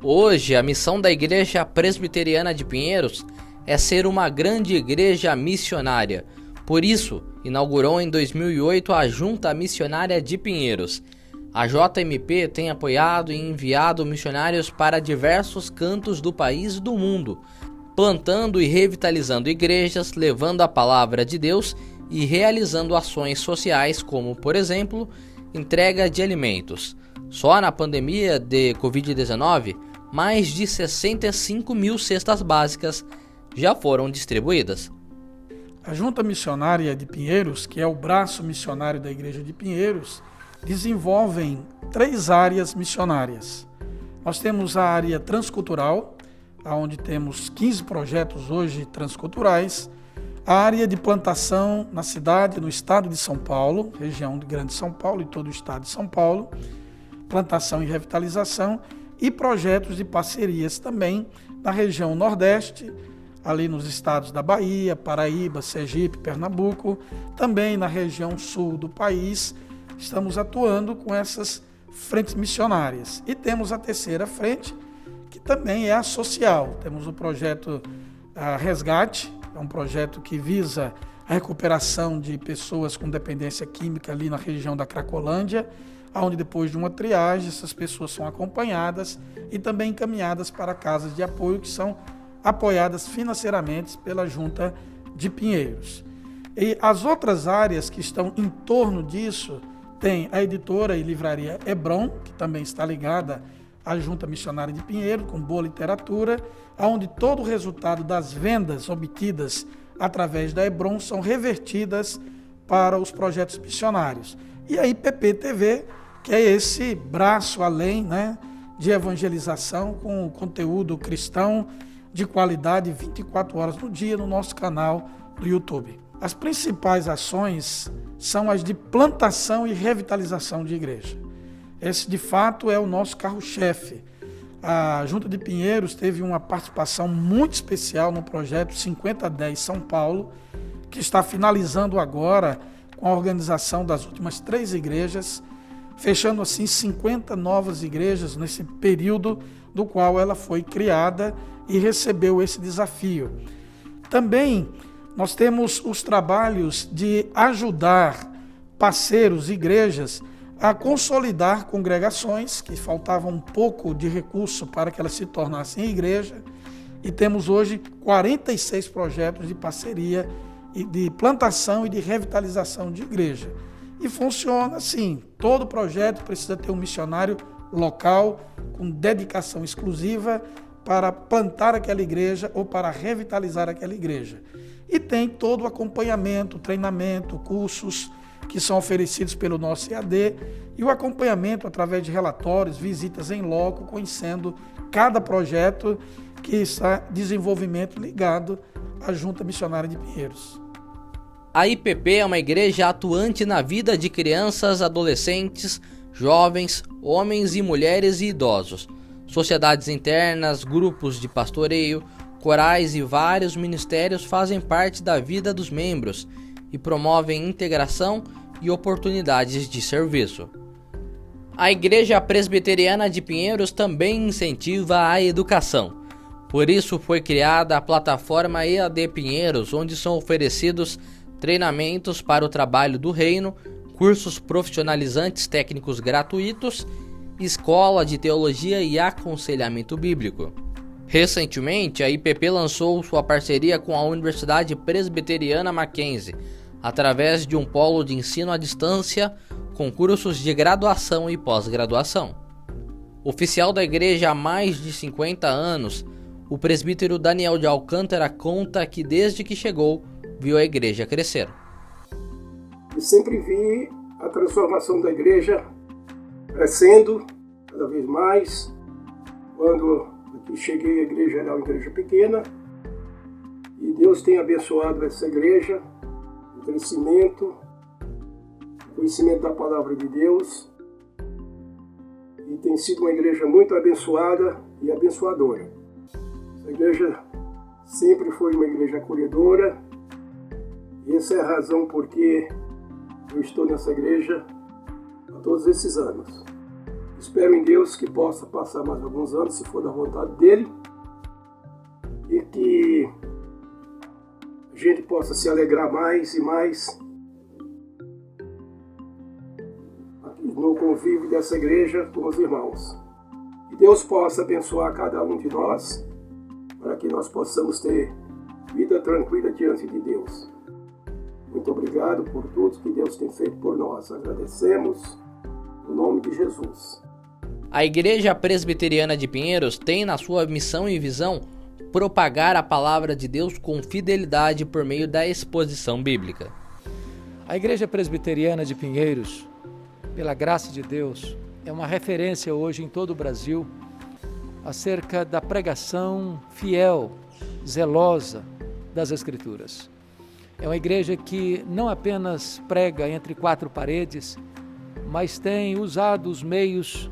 Hoje, a missão da Igreja Presbiteriana de Pinheiros é ser uma grande igreja missionária. Por isso, inaugurou em 2008 a Junta Missionária de Pinheiros. A JMP tem apoiado e enviado missionários para diversos cantos do país e do mundo, plantando e revitalizando igrejas, levando a palavra de Deus e realizando ações sociais como, por exemplo, entrega de alimentos. Só na pandemia de Covid-19, mais de 65 mil cestas básicas já foram distribuídas. A Junta Missionária de Pinheiros, que é o braço missionário da Igreja de Pinheiros, desenvolvem 3 áreas missionárias. Nós temos a área transcultural, onde temos 15 projetos hoje transculturais, a área de plantação na cidade, no estado de São Paulo, região de Grande São Paulo e todo o estado de São Paulo, plantação e revitalização, e projetos de parcerias também na região Nordeste, ali nos estados da Bahia, Paraíba, Sergipe, Pernambuco, também na região sul do país, estamos atuando com essas frentes missionárias. E temos a terceira frente, que também é a social. Temos o projeto Resgate, é um projeto que visa a recuperação de pessoas com dependência química ali na região da Cracolândia, onde depois de uma triagem essas pessoas são acompanhadas e também encaminhadas para casas de apoio que são apoiadas financeiramente pela Junta de Pinheiros. E as outras áreas que estão em torno disso, tem a editora e livraria Hebron, que também está ligada à Junta Missionária de Pinheiros, com boa literatura, onde todo o resultado das vendas obtidas através da Hebron são revertidas para os projetos missionários. E a IPP TV, que é esse braço além, né, de evangelização com conteúdo cristão de qualidade 24 horas no dia no nosso canal do YouTube. As principais ações são as de plantação e revitalização de igreja. Esse, de fato, é o nosso carro-chefe. A Junta de Pinheiros teve uma participação muito especial no projeto 5010 São Paulo, que está finalizando agora com a organização das últimas 3 igrejas, fechando assim 50 novas igrejas nesse período do qual ela foi criada e recebeu esse desafio. Também nós temos os trabalhos de ajudar parceiros, igrejas, a consolidar congregações que faltavam um pouco de recurso para que elas se tornassem igreja. E temos hoje 46 projetos de parceria, de plantação e de revitalização de igreja. E funciona assim, todo projeto precisa ter um missionário local, com dedicação exclusiva, para plantar aquela igreja ou para revitalizar aquela igreja. E tem todo o acompanhamento, treinamento, cursos que são oferecidos pelo nosso EAD e o acompanhamento através de relatórios, visitas em loco, conhecendo cada projeto que está em desenvolvimento ligado à Junta Missionária de Pinheiros. A IPP é uma igreja atuante na vida de crianças, adolescentes, jovens, homens e mulheres e idosos, sociedades internas, grupos de pastoreio, corais e vários ministérios fazem parte da vida dos membros e promovem integração e oportunidades de serviço. A Igreja Presbiteriana de Pinheiros também incentiva a educação. Por isso foi criada a plataforma EAD Pinheiros, onde são oferecidos treinamentos para o trabalho do reino, cursos profissionalizantes técnicos gratuitos, escola de teologia e aconselhamento bíblico. Recentemente, a IPP lançou sua parceria com a Universidade Presbiteriana Mackenzie, através de um polo de ensino à distância com cursos de graduação e pós-graduação. Oficial da igreja há mais de 50 anos, o presbítero Daniel de Alcântara conta que desde que chegou, viu a igreja crescer. Eu sempre vi a transformação da igreja crescendo cada vez mais. Quando aqui cheguei, a igreja era uma igreja pequena e Deus tem abençoado essa igreja, o crescimento, o conhecimento da palavra de Deus, e tem sido uma igreja muito abençoada e abençoadora. A igreja sempre foi uma igreja acolhedora, e essa é a razão porque eu estou nessa igreja há todos esses anos. Espero em Deus que possa passar mais alguns anos, se for da vontade dele, e que a gente possa se alegrar mais e mais no convívio dessa igreja com os irmãos. Que Deus possa abençoar cada um de nós, para que nós possamos ter vida tranquila diante de Deus. Muito obrigado por tudo que Deus tem feito por nós. Agradecemos no nome de Jesus. A Igreja Presbiteriana de Pinheiros tem na sua missão e visão propagar a palavra de Deus com fidelidade por meio da exposição bíblica. A Igreja Presbiteriana de Pinheiros, pela graça de Deus, é uma referência hoje em todo o Brasil acerca da pregação fiel, zelosa das Escrituras. É uma igreja que não apenas prega entre quatro paredes, mas tem usado os meios,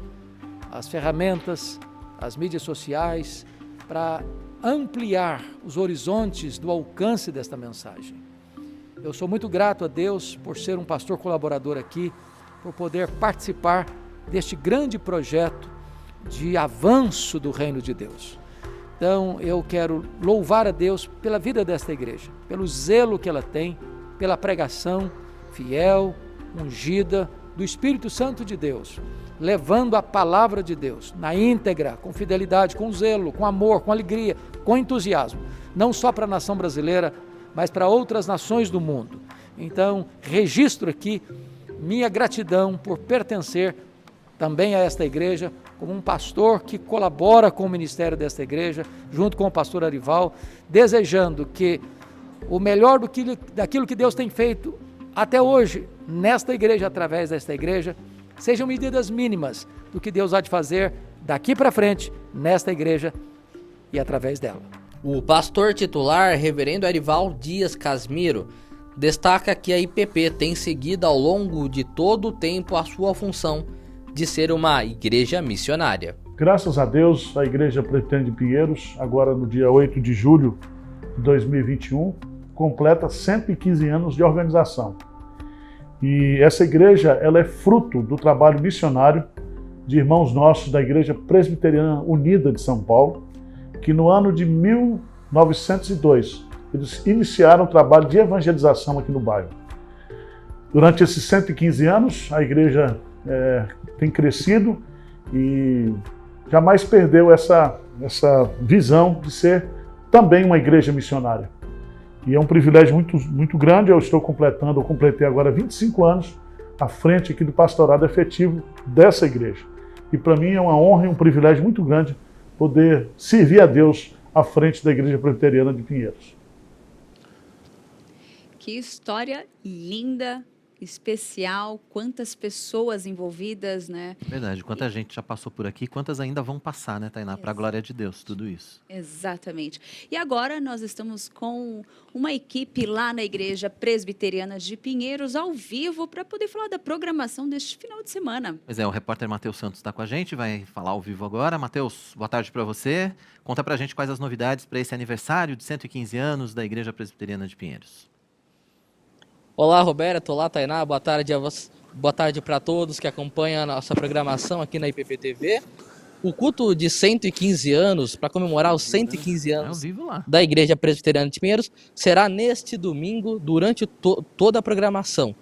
as ferramentas, as mídias sociais para ampliar os horizontes do alcance desta mensagem. Eu sou muito grato a Deus por ser um pastor colaborador aqui, por poder participar deste grande projeto de avanço do reino de Deus. Então eu quero louvar a Deus pela vida desta igreja, pelo zelo que ela tem, pela pregação fiel, ungida do Espírito Santo de Deus, levando a palavra de Deus na íntegra, com fidelidade, com zelo, com amor, com alegria, com entusiasmo, não só para a nação brasileira, mas para outras nações do mundo. Então registro aqui minha gratidão por pertencer também a esta igreja, como um pastor que colabora com o ministério desta igreja, junto com o pastor Arival, desejando que o melhor daquilo que Deus tem feito até hoje, nesta igreja, através desta igreja, sejam medidas mínimas do que Deus há de fazer daqui para frente, nesta igreja e através dela. O pastor titular, reverendo Arival Dias Casmiro, destaca que a IPP tem seguido ao longo de todo o tempo a sua função de ser uma igreja missionária. Graças a Deus, a Igreja Presbiteriana de Pinheiros, agora no dia 8 de julho de 2021, completa 115 anos de organização. E essa igreja, ela é fruto do trabalho missionário de irmãos nossos da Igreja Presbiteriana Unida de São Paulo, que no ano de 1902, eles iniciaram o trabalho de evangelização aqui no bairro. Durante esses 115 anos, a igreja tem crescido e jamais perdeu essa visão de ser também uma igreja missionária. E é um privilégio muito grande. Eu completei agora 25 anos à frente aqui do pastorado efetivo dessa igreja. E para mim é uma honra e um privilégio muito grande poder servir a Deus à frente da Igreja Presbiteriana de Pinheiros. Que história linda especial, quantas pessoas envolvidas, né? Verdade, quanta gente já passou por aqui, quantas ainda vão passar, né, Tainá? Para a glória de Deus, tudo isso. Exatamente. E agora nós estamos com uma equipe lá na Igreja Presbiteriana de Pinheiros, ao vivo, para poder falar da programação deste final de semana. Pois é, o repórter Matheus Santos está com a gente, vai falar ao vivo agora. Matheus, boa tarde para você. Conta para a gente quais as novidades para esse aniversário de 115 anos da Igreja Presbiteriana de Pinheiros. Olá, Roberto. Olá, Tainá. Boa tarde a você. Boa tarde para todos que acompanham a nossa programação aqui na IPP-TV. O culto de 115 anos, para comemorar os 115 anos da Igreja Presbiteriana de Pinheiros, será neste domingo, durante toda a programação.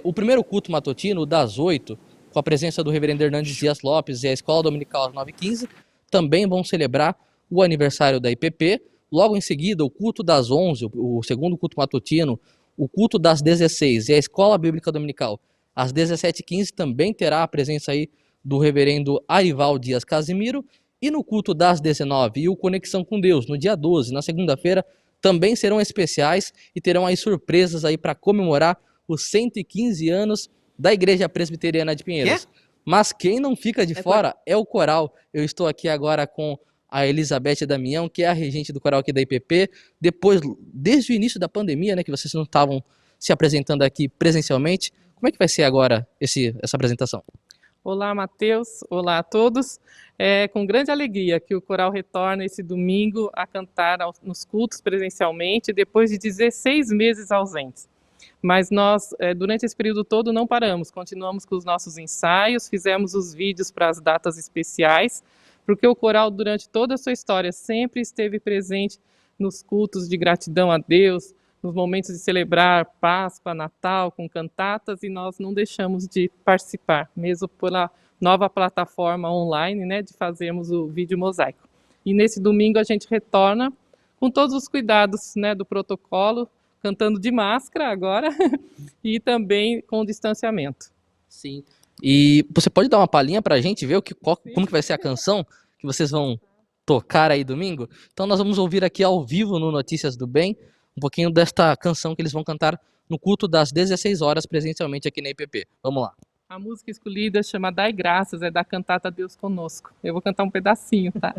O primeiro culto matutino, das 8, com a presença do reverendo Hernandes Dias Lopes e a Escola Dominical às 9h15, também vão celebrar o aniversário da IPP. Logo em seguida, o culto das 11, o segundo culto matutino, o culto das 16 e a Escola Bíblica Dominical às 17h15 também terá a presença aí do reverendo Arival Dias Casimiro. E no culto das 19 e o Conexão com Deus, no dia 12, na segunda-feira, também serão especiais e terão aí surpresas aí para comemorar os 115 anos da Igreja Presbiteriana de Pinheiros. Mas quem não fica de fora é o coral. Eu estou aqui agora com a Elizabeth Damião, que é a regente do coral aqui da IPP. Depois, desde o início da pandemia, né, que vocês não estavam se apresentando aqui presencialmente, como é que vai ser agora essa apresentação? Olá, Matheus. Olá a todos. É com grande alegria que o coral retorna esse domingo a cantar nos cultos presencialmente, depois de 16 meses ausentes. Mas nós, durante esse período todo, não paramos. Continuamos com os nossos ensaios, fizemos os vídeos para as datas especiais, porque o coral, durante toda a sua história, sempre esteve presente nos cultos de gratidão a Deus, nos momentos de celebrar Páscoa, Natal, com cantatas, e nós não deixamos de participar, mesmo pela nova plataforma online, né, de fazermos o vídeo mosaico. E nesse domingo a gente retorna com todos os cuidados, né, do protocolo, cantando de máscara agora, e também com distanciamento. Sim. E você pode dar uma palhinha pra gente ver como que vai ser a canção que vocês vão tocar aí domingo? Então nós vamos ouvir aqui ao vivo no Notícias do Bem um pouquinho desta canção que eles vão cantar no culto das 16 horas presencialmente aqui na IPP. Vamos lá. A música escolhida chama Dai Graças, é da cantata Deus Conosco. Eu vou cantar um pedacinho, tá?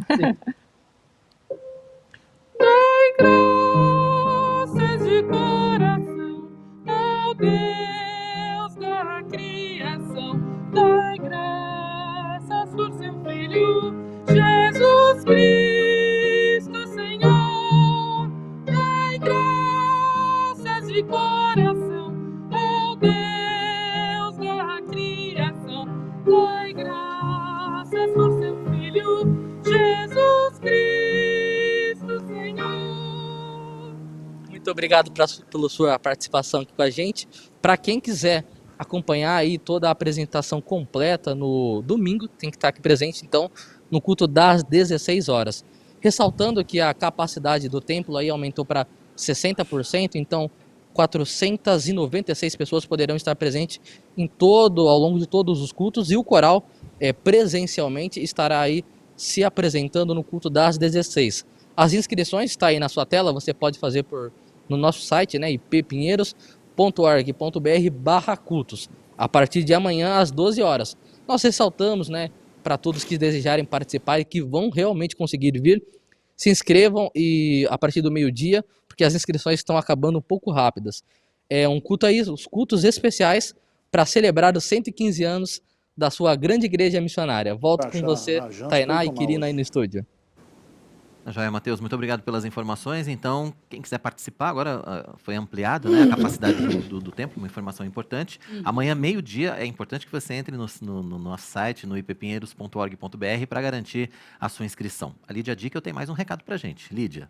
Dai graças de coração ao Deus da criação. Dai graças por seu Filho, Jesus Cristo, Senhor. Dai graças de coração ao Deus da criação. Dai graças por seu Filho, Jesus Cristo, Senhor. Muito obrigado pela sua participação aqui com a gente. Para quem quiser acompanhar aí toda a apresentação completa no domingo, tem que estar aqui presente, então, no culto das 16 horas. Ressaltando que a capacidade do templo aí aumentou para 60%, então 496 pessoas poderão estar presentes ao longo de todos os cultos, e o coral presencialmente estará aí se apresentando no culto das 16. As inscrições estão aí na sua tela, você pode fazer no nosso site, né, ippinheiros.org.br/cultos, a partir de amanhã às 12 horas. Nós ressaltamos, né, para todos que desejarem participar e que vão realmente conseguir vir, se inscrevam a partir do meio-dia, porque as inscrições estão acabando um pouco rápidas. É um culto aí, os cultos especiais para celebrar os 115 anos da sua grande igreja missionária. Volto com você, Tainá e Quirina, aí no estúdio. Joia, Matheus, muito obrigado pelas informações. Então, quem quiser participar, agora foi ampliado, né, a capacidade do templo, uma informação importante. Amanhã, meio-dia, é importante que você entre no nosso site, no ippinheiros.org.br, para garantir a sua inscrição. A Lídia Dica, eu tenho mais um recado para a gente. Lídia.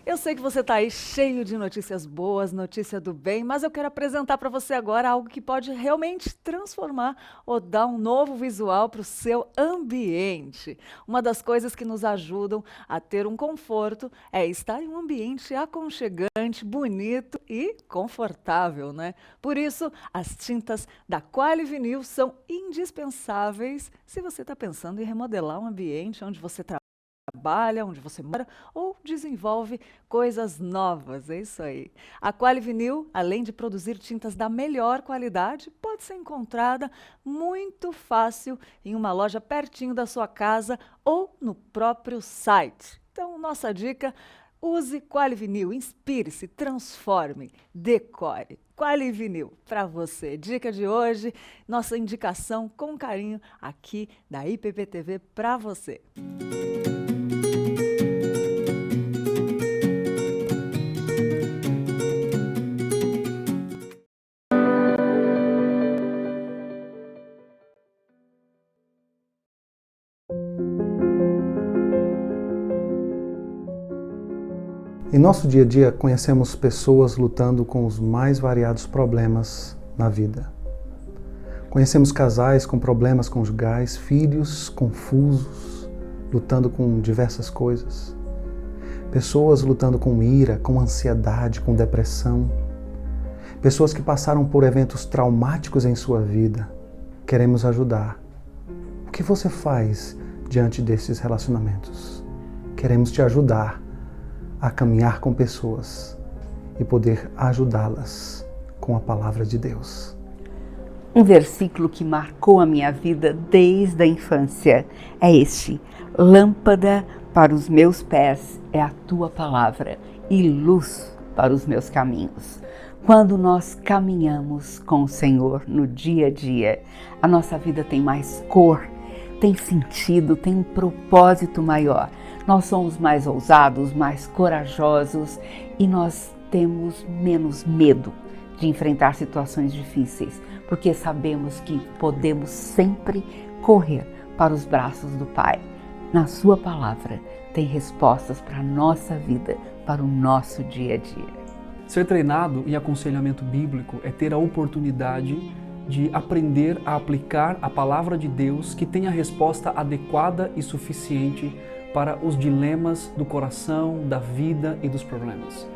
Eu sei que você está aí cheio de notícias boas, notícia do bem, mas eu quero apresentar para você agora algo que pode realmente transformar ou dar um novo visual para o seu ambiente. Uma das coisas que nos ajudam a ter um conforto é estar em um ambiente aconchegante, bonito e confortável, né? Por isso, as tintas da Quali Vinil são indispensáveis se você está pensando em remodelar um ambiente onde você trabalha. trabalha, onde você mora ou desenvolve coisas novas, é isso aí. A Quali Vinil, além de produzir tintas da melhor qualidade, pode ser encontrada muito fácil em uma loja pertinho da sua casa ou no próprio site. Então, nossa dica: use Quali Vinil, inspire-se, transforme, decore. Quali Vinil para você. Dica de hoje, nossa indicação com carinho aqui da IPPTV para você. Em nosso dia a dia, conhecemos pessoas lutando com os mais variados problemas na vida. Conhecemos casais com problemas conjugais, filhos confusos, lutando com diversas coisas. Pessoas lutando com ira, com ansiedade, com depressão. Pessoas que passaram por eventos traumáticos em sua vida. Queremos ajudar. O que você faz diante desses relacionamentos? Queremos te ajudar a caminhar com pessoas e poder ajudá-las com a palavra de Deus. Um versículo que marcou a minha vida desde a infância é este: lâmpada para os meus pés é a tua palavra e luz para os meus caminhos. Quando nós caminhamos com o Senhor no dia a dia, a nossa vida tem mais cor, tem sentido, tem um propósito maior. Nós somos mais ousados, mais corajosos e nós temos menos medo de enfrentar situações difíceis, porque sabemos que podemos sempre correr para os braços do Pai. Na sua palavra tem respostas para a nossa vida, para o nosso dia a dia. Ser treinado em aconselhamento bíblico é ter a oportunidade de aprender a aplicar a palavra de Deus que tem a resposta adequada e suficiente para os dilemas do coração, da vida e dos problemas.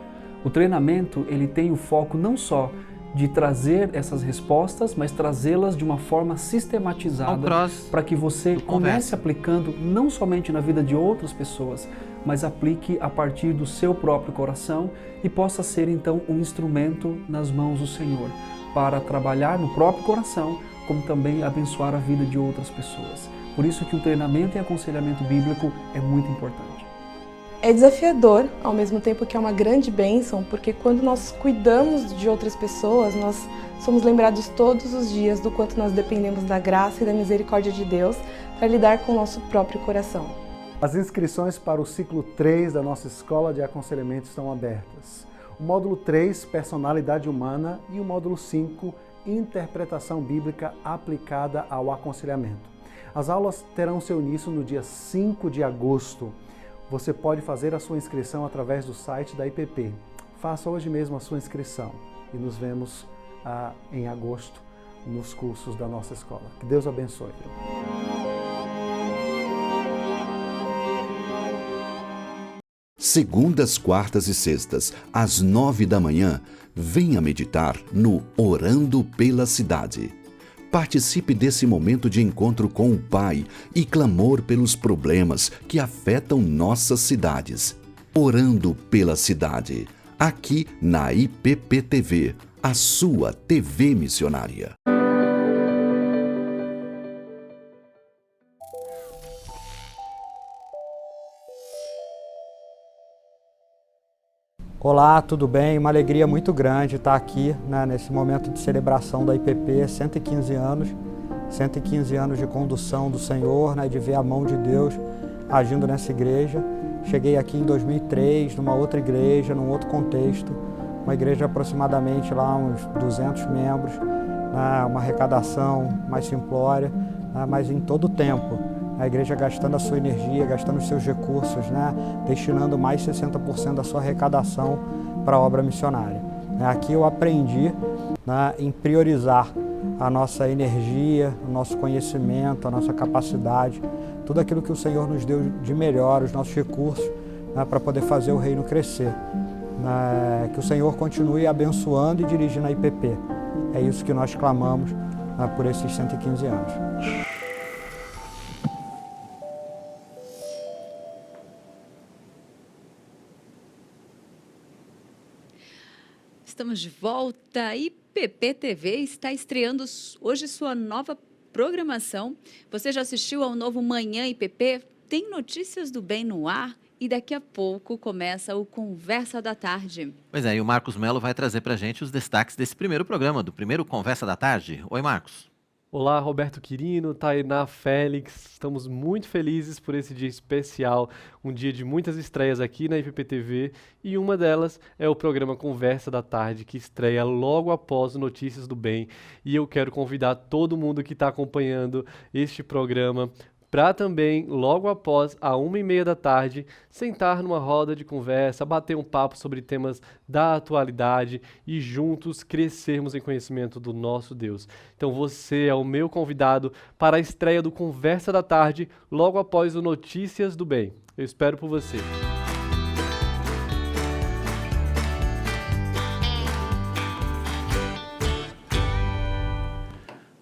O treinamento, ele tem o foco não só de trazer essas respostas, mas trazê-las de uma forma sistematizada para que você comece aplicando não somente na vida de outras pessoas, mas aplique a partir do seu próprio coração e possa ser então um instrumento nas mãos do Senhor para trabalhar no próprio coração, como também abençoar a vida de outras pessoas. Por isso que o treinamento em aconselhamento bíblico é muito importante. É desafiador, ao mesmo tempo que é uma grande bênção, porque quando nós cuidamos de outras pessoas, nós somos lembrados todos os dias do quanto nós dependemos da graça e da misericórdia de Deus para lidar com o nosso próprio coração. As inscrições para o ciclo 3 da nossa Escola de Aconselhamento estão abertas. O módulo 3, Personalidade Humana, e o módulo 5, Interpretação Bíblica aplicada ao aconselhamento. As aulas terão seu início no dia 5 de agosto. Você pode fazer a sua inscrição através do site da IPP. Faça hoje mesmo a sua inscrição e nos vemos em agosto nos cursos da nossa escola. Que Deus abençoe. Segundas, quartas e sextas, às 9 da manhã, venha meditar no Orando pela Cidade. Participe desse momento de encontro com o Pai e clamor pelos problemas que afetam nossas cidades. Orando pela Cidade, aqui na IPPTV, a sua TV missionária. Olá, tudo bem? Uma alegria muito grande estar aqui, né, nesse momento de celebração da IPP, 115 anos de condução do Senhor, né, de ver a mão de Deus agindo nessa igreja. Cheguei aqui em 2003, numa outra igreja, num outro contexto, uma igreja de aproximadamente lá uns 200 membros, né, uma arrecadação mais simplória, né, mas em todo o tempo. A igreja gastando a sua energia, gastando os seus recursos, né? Destinando mais 60% da sua arrecadação para a obra missionária. Aqui eu aprendi, né, em priorizar a nossa energia, o nosso conhecimento, a nossa capacidade, tudo aquilo que o Senhor nos deu de melhor, os nossos recursos, né, para poder fazer o reino crescer. Que o Senhor continue abençoando e dirigindo a IPP. É isso que nós clamamos, né, por esses 115 anos. estamos de volta. IPP-TV está estreando hoje sua nova programação. Você já assistiu ao novo Manhã IPP? Tem notícias do bem no ar e daqui a pouco começa o Conversa da Tarde. Pois é, e o Marcos Melo vai trazer para a gente os destaques desse primeiro programa, do primeiro Conversa da Tarde. Oi, Marcos. Olá, Roberto Quirino, Tainá Félix, estamos muito felizes por esse dia especial, um dia de muitas estreias aqui na IPP-TV e uma delas é o programa Conversa da Tarde, que estreia logo após o Notícias do Bem, e eu quero convidar todo mundo que está acompanhando este programa para também, logo após, a 1h30 da tarde, sentar numa roda de conversa, bater um papo sobre temas da atualidade e juntos crescermos em conhecimento do nosso Deus. Então você é o meu convidado para a estreia do Conversa da Tarde, logo após o Notícias do Bem. Eu espero por você.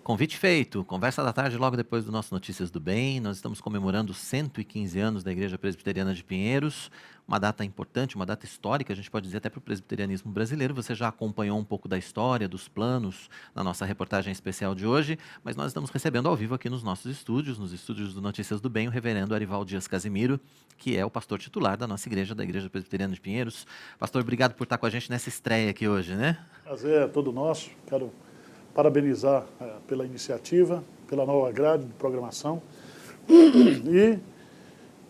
Convite feito. Conversa da tarde logo depois do nosso Notícias do Bem. Nós estamos comemorando 115 anos da Igreja Presbiteriana de Pinheiros. Uma data importante, uma data histórica, a gente pode dizer até para o presbiterianismo brasileiro. Você já acompanhou um pouco da história, dos planos na nossa reportagem especial de hoje, mas nós estamos recebendo ao vivo aqui nos nossos estúdios, nos estúdios do Notícias do Bem, o reverendo Arival Dias Casimiro, que é o pastor titular da nossa igreja, da Igreja Presbiteriana de Pinheiros. Pastor, obrigado por estar com a gente nessa estreia aqui hoje, né? Prazer é todo nosso. Quero parabenizar pela iniciativa, pela nova grade de programação e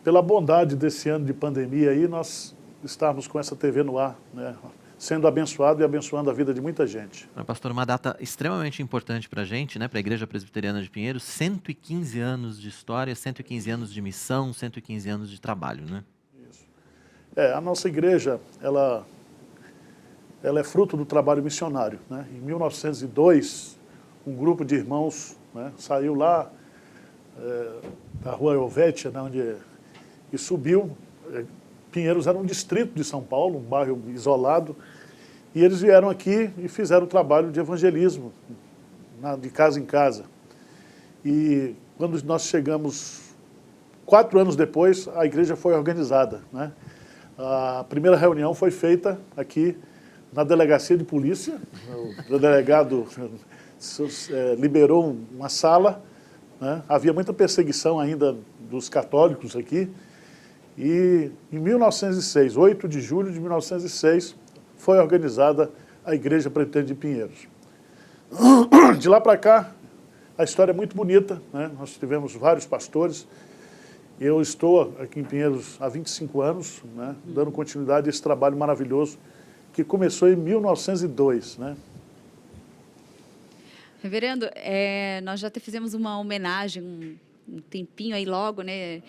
pela bondade desse ano de pandemia aí, nós estarmos com essa TV no ar, né, sendo abençoado e abençoando a vida de muita gente. Pastor, uma data extremamente importante para a gente, né, para a Igreja Presbiteriana de Pinheiros, 115 anos de história, 115 anos de missão, 115 anos de trabalho, né? Isso. A nossa igreja, ela é fruto do trabalho missionário, né? Em 1902, um grupo de irmãos, né, saiu lá da rua Helvétia, né, e subiu. Pinheiros era um distrito de São Paulo, um bairro isolado, e eles vieram aqui e fizeram o trabalho de evangelismo, de casa em casa. E quando nós chegamos, 4 anos depois, a igreja foi organizada, né? A primeira reunião foi feita aqui na delegacia de polícia. O delegado liberou uma sala, né? Havia muita perseguição ainda dos católicos aqui. E em 1906, 8 de julho de 1906, foi organizada a Igreja Presbiteriana de Pinheiros. De lá para cá, a história é muito bonita, né? Nós tivemos vários pastores. Eu estou aqui em Pinheiros há 25 anos, né, dando continuidade a esse trabalho maravilhoso que começou em 1902, né? Reverendo, nós já até fizemos uma homenagem, um tempinho aí logo, né?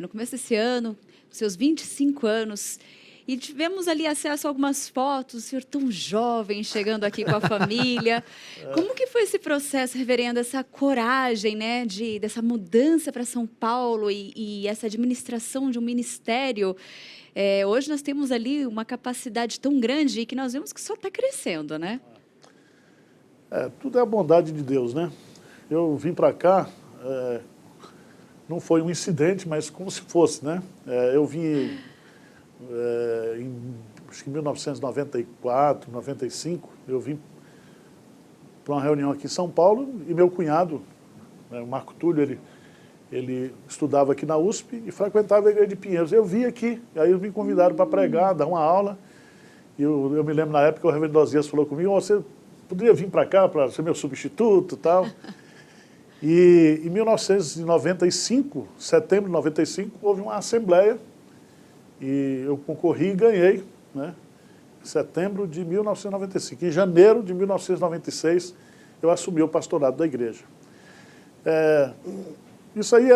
No começo desse ano, seus 25 anos, e tivemos ali acesso a algumas fotos, o senhor tão jovem, chegando aqui com a família. Como que foi esse processo, reverendo, essa coragem, né, dessa mudança para São Paulo e essa administração de um ministério? Hoje nós temos ali uma capacidade tão grande e que nós vemos que só está crescendo, né? Tudo é a bondade de Deus, né? Eu vim para cá, não foi um incidente, mas como se fosse, né? Eu vim acho que em 1994, 95, eu vim para uma reunião aqui em São Paulo e meu cunhado, o Marco Túlio, ele estudava aqui na USP e frequentava a Igreja de Pinheiros. Eu vim aqui, aí eles me convidaram para pregar, dar uma aula. E eu me lembro na época, o reverendo Osias falou comigo: você poderia vir para cá para ser meu substituto e tal. E em 1995, setembro de 95, houve uma assembleia e eu concorri e ganhei, né? Em setembro de 1995. Em janeiro de 1996, eu assumi o pastorado da igreja. Isso aí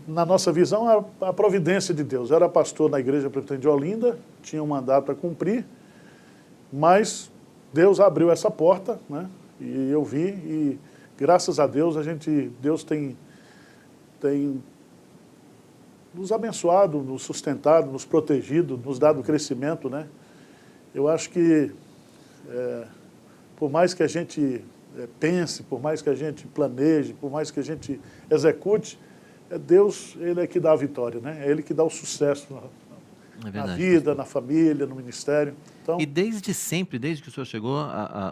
na nossa visão, a providência de Deus. Eu era pastor na Igreja Presbiteriana de Olinda, tinha um mandato a cumprir, mas Deus abriu essa porta, né? E eu vi, e graças a Deus, Deus tem nos abençoado, nos sustentado, nos protegido, nos dado crescimento, né? Eu acho que, por mais que a gente pense, por mais que a gente planeje, por mais que a gente execute, Deus, Ele é que dá a vitória, né? É Ele que dá o sucesso na vida, na família, no ministério. Então, e desde sempre, desde que o senhor chegou,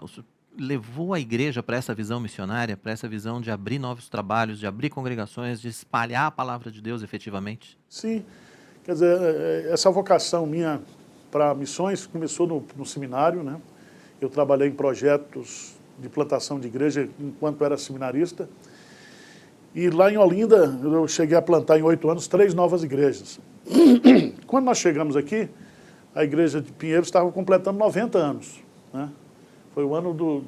o senhor levou a igreja para essa visão missionária, para essa visão de abrir novos trabalhos, de abrir congregações, de espalhar a palavra de Deus efetivamente? Sim, quer dizer, essa vocação minha para missões começou no seminário, né? Eu trabalhei em projetos de plantação de igreja enquanto era seminarista. E lá em Olinda, eu cheguei a plantar em 8 anos 3 novas igrejas. Quando nós chegamos aqui, a igreja de Pinheiros estava completando 90 anos, né? Foi o ano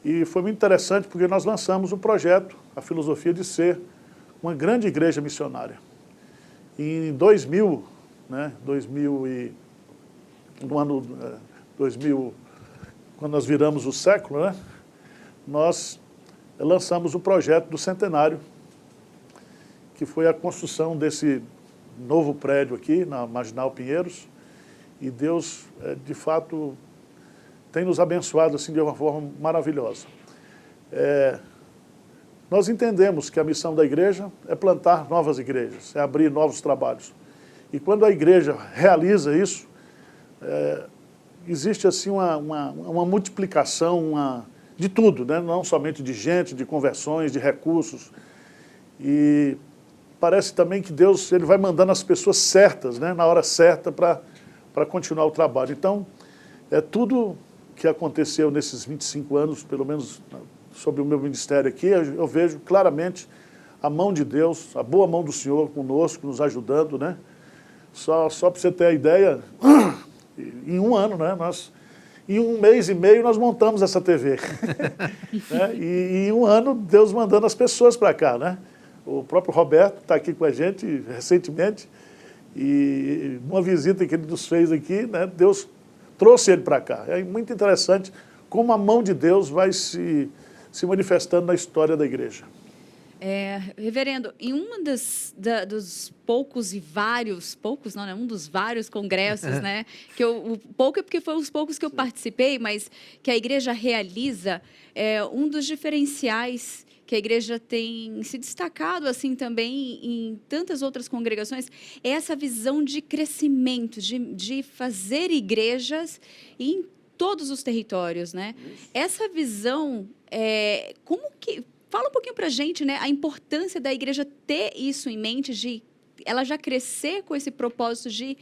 E foi muito interessante porque nós lançamos o projeto, a filosofia de ser uma grande igreja missionária. E em 2000, né, no ano 2000, quando nós viramos o século, né, nós lançamos o projeto do centenário, que foi a construção desse novo prédio aqui, na Marginal Pinheiros, e Deus, de fato, tem nos abençoado assim, de uma forma maravilhosa. Nós entendemos que a missão da igreja é plantar novas igrejas, é abrir novos trabalhos. E quando a igreja realiza isso, existe assim uma multiplicação de tudo, né? Não somente de gente, de conversões, de recursos. E parece também que Deus ele vai mandando as pessoas certas, né? Na hora certa para continuar o trabalho. Então, tudo que aconteceu nesses 25 anos, pelo menos sobre o meu ministério aqui, eu vejo claramente a mão de Deus, a boa mão do Senhor conosco, nos ajudando, né? Só para você ter a ideia, em um ano, né, em 1 mês e meio nós montamos essa TV. Né? E em um ano Deus mandando as pessoas para cá, né? O próprio Roberto está aqui com a gente recentemente e uma visita que ele nos fez aqui, né, Deus trouxe ele para cá. É muito interessante como a mão de Deus vai se manifestando na história da igreja. Reverendo, em dos poucos e vários, poucos não, né? Um dos vários congressos, né? Que o pouco é porque foi os poucos que eu participei, mas que a igreja realiza, um dos diferenciais que a igreja tem se destacado assim também em tantas outras congregações, é essa visão de crescimento, de fazer igrejas em todos os territórios, né? Essa visão, como que... Fala um pouquinho para a gente, né, a importância da igreja ter isso em mente, de ela já crescer com esse propósito de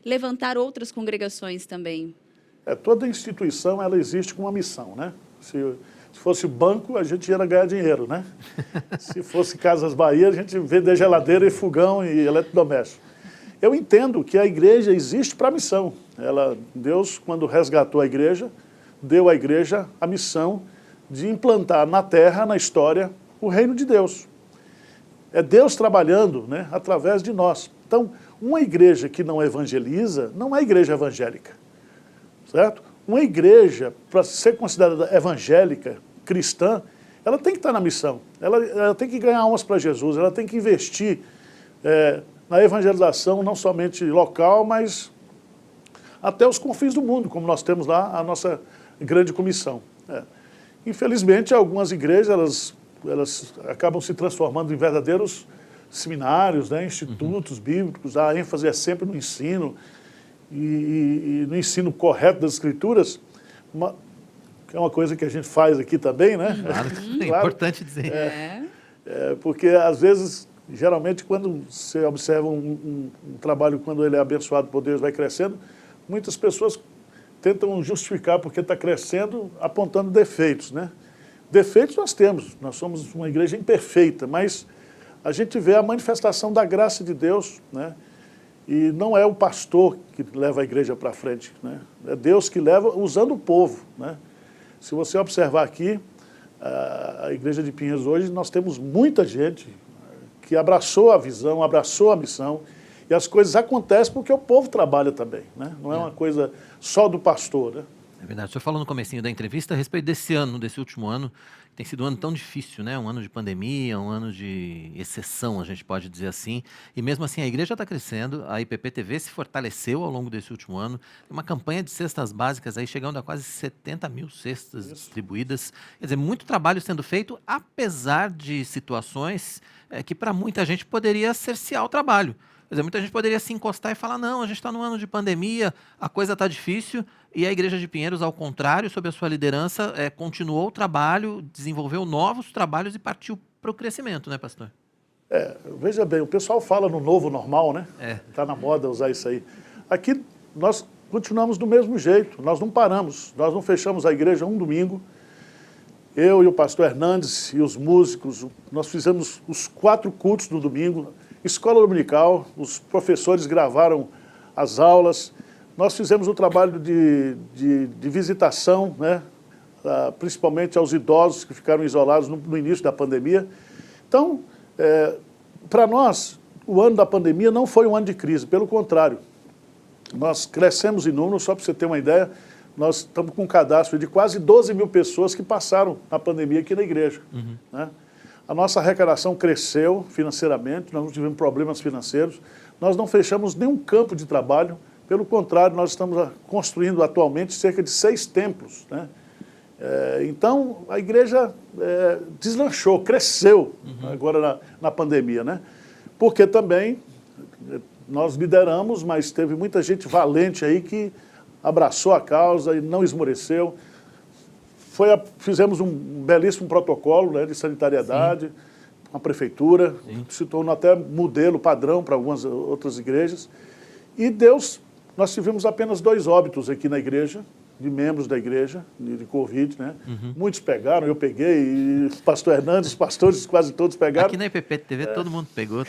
levantar outras congregações também. Toda instituição ela existe com uma missão, né? Se fosse banco, a gente ia ganhar dinheiro, né? Se fosse Casas Bahia, a gente vender geladeira e fogão e eletrodoméstico. Eu entendo que a igreja existe para a missão. Deus, quando resgatou a igreja, deu à igreja a missão de implantar na terra, na história, o reino de Deus. É Deus trabalhando, né, através de nós. Então, uma igreja que não evangeliza, não é igreja evangélica. Certo? Uma igreja, para ser considerada evangélica, cristã, ela tem que estar na missão. Ela tem que ganhar almas para Jesus, ela tem que investir na evangelização, não somente local, mas até os confins do mundo, como nós temos lá a nossa grande comissão. Infelizmente, algumas igrejas elas acabam se transformando em verdadeiros seminários, né, institutos bíblicos. A ênfase é sempre no ensino, e no ensino correto das Escrituras, que é uma coisa que a gente faz aqui também, né? Claro, é importante dizer. Porque, às vezes, geralmente, quando você observa um trabalho, quando ele é abençoado por Deus, vai crescendo, muitas pessoas tentam justificar porque está crescendo apontando defeitos, né? Defeitos nós temos, nós somos uma igreja imperfeita, mas a gente vê a manifestação da graça de Deus, né? E não é o pastor que leva a igreja para frente, né? É Deus que leva usando o povo, né? Se você observar aqui, a igreja de Pinheiros hoje, nós temos muita gente que abraçou a visão, abraçou a missão, e as coisas acontecem porque o povo trabalha também, né? Não é uma coisa só do pastor, né? É verdade. O senhor falou no comecinho da entrevista a respeito desse ano, desse último ano, que tem sido um ano tão difícil, né? Um ano de pandemia, um ano de exceção, a gente pode dizer assim. E mesmo assim a igreja está crescendo, a IPP-TV se fortaleceu ao longo desse último ano. Tem uma campanha de cestas básicas aí chegando a quase 70 mil cestas distribuídas. Quer dizer, muito trabalho sendo feito, apesar de situações que para muita gente poderia cercear o trabalho. Quer dizer, muita gente poderia se encostar e falar, não, a gente está num ano de pandemia, a coisa está difícil, e a Igreja de Pinheiros, ao contrário, sob a sua liderança, continuou o trabalho, desenvolveu novos trabalhos e partiu para o crescimento, né, pastor? Veja bem, o pessoal fala no novo normal, né? Está na moda usar isso aí. Aqui nós continuamos do mesmo jeito, nós não paramos, nós não fechamos a igreja um domingo. Eu e o pastor Hernandes e os músicos, nós fizemos os 4 cultos no domingo, escola dominical, os professores gravaram as aulas, nós fizemos o trabalho de visitação, né? Principalmente aos idosos que ficaram isolados no início da pandemia. Então, para nós, o ano da pandemia não foi um ano de crise, pelo contrário. Nós crescemos em número, só para você ter uma ideia, nós estamos com um cadastro de quase 12 mil pessoas que passaram na pandemia aqui na igreja. Né? A nossa arrecadação cresceu financeiramente, nós não tivemos problemas financeiros, nós não fechamos nenhum campo de trabalho, pelo contrário, nós estamos construindo atualmente cerca de 6 templos. Né? Então, a igreja deslanchou, cresceu agora na pandemia, né? Porque também nós lideramos, mas teve muita gente valente aí que abraçou a causa e não esmoreceu. Fizemos um belíssimo protocolo, né, de sanitariedade com a prefeitura, se tornou até modelo, padrão para algumas outras igrejas. E nós tivemos apenas 2 óbitos aqui na igreja, de membros da igreja, de Covid, né? Muitos pegaram, eu peguei, e o pastor Hernandes, os pastores quase todos pegaram. Aqui na IPP-TV todo mundo pegou.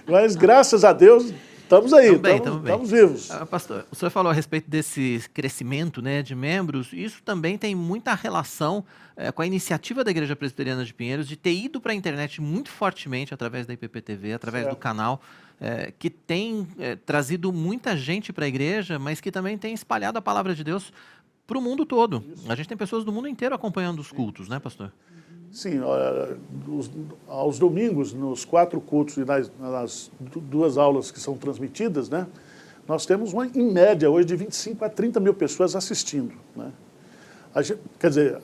Mas graças a Deus, estamos aí, estamos vivos. Pastor, o senhor falou a respeito desse crescimento, né, de membros, isso também tem muita relação com a iniciativa da Igreja Presbiteriana de Pinheiros de ter ido para a internet muito fortemente através da IPP-TV, através do canal, que tem trazido muita gente para a igreja, mas que também tem espalhado a palavra de Deus para o mundo todo. A gente tem pessoas do mundo inteiro acompanhando os cultos, né, pastor? Sim, aos domingos, nos 4 cultos e nas 2 aulas que são transmitidas, né, nós temos em média hoje de 25 a 30 mil pessoas assistindo. Né? Quer dizer,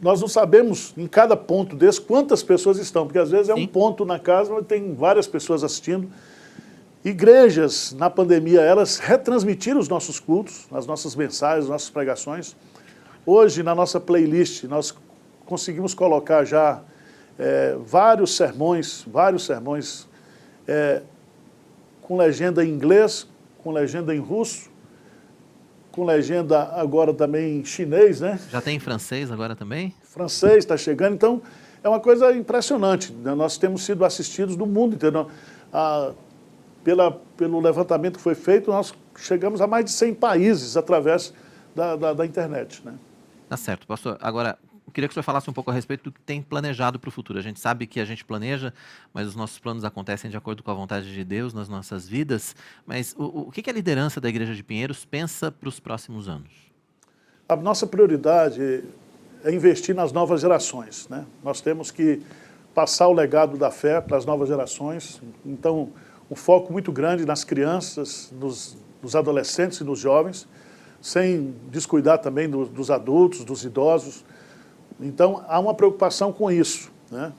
nós não sabemos em cada ponto desse quantas pessoas estão, porque às vezes é um ponto na casa, mas tem várias pessoas assistindo. Igrejas, na pandemia, elas retransmitiram os nossos cultos, as nossas mensagens, as nossas pregações. Hoje, na nossa playlist, nós conseguimos colocar já vários sermões com legenda em inglês, com legenda em russo, com legenda agora também em chinês, né? Já tem em francês agora também? Francês está chegando, então é uma coisa impressionante. Né? Nós temos sido assistidos do mundo inteiro. Pelo levantamento que foi feito, nós chegamos a mais de 100 países através da internet. Né? Tá certo, pastor. Agora, eu queria que o senhor falasse um pouco a respeito do que tem planejado para o futuro. A gente sabe que a gente planeja, mas os nossos planos acontecem de acordo com a vontade de Deus nas nossas vidas. Mas o que a liderança da Igreja de Pinheiros pensa para os próximos anos? A nossa prioridade é investir nas novas gerações. Né? Nós temos que passar o legado da fé para as novas gerações. Então, um foco muito grande nas crianças, nos adolescentes e nos jovens, sem descuidar também dos adultos, dos idosos. Então, há uma preocupação com isso. Né?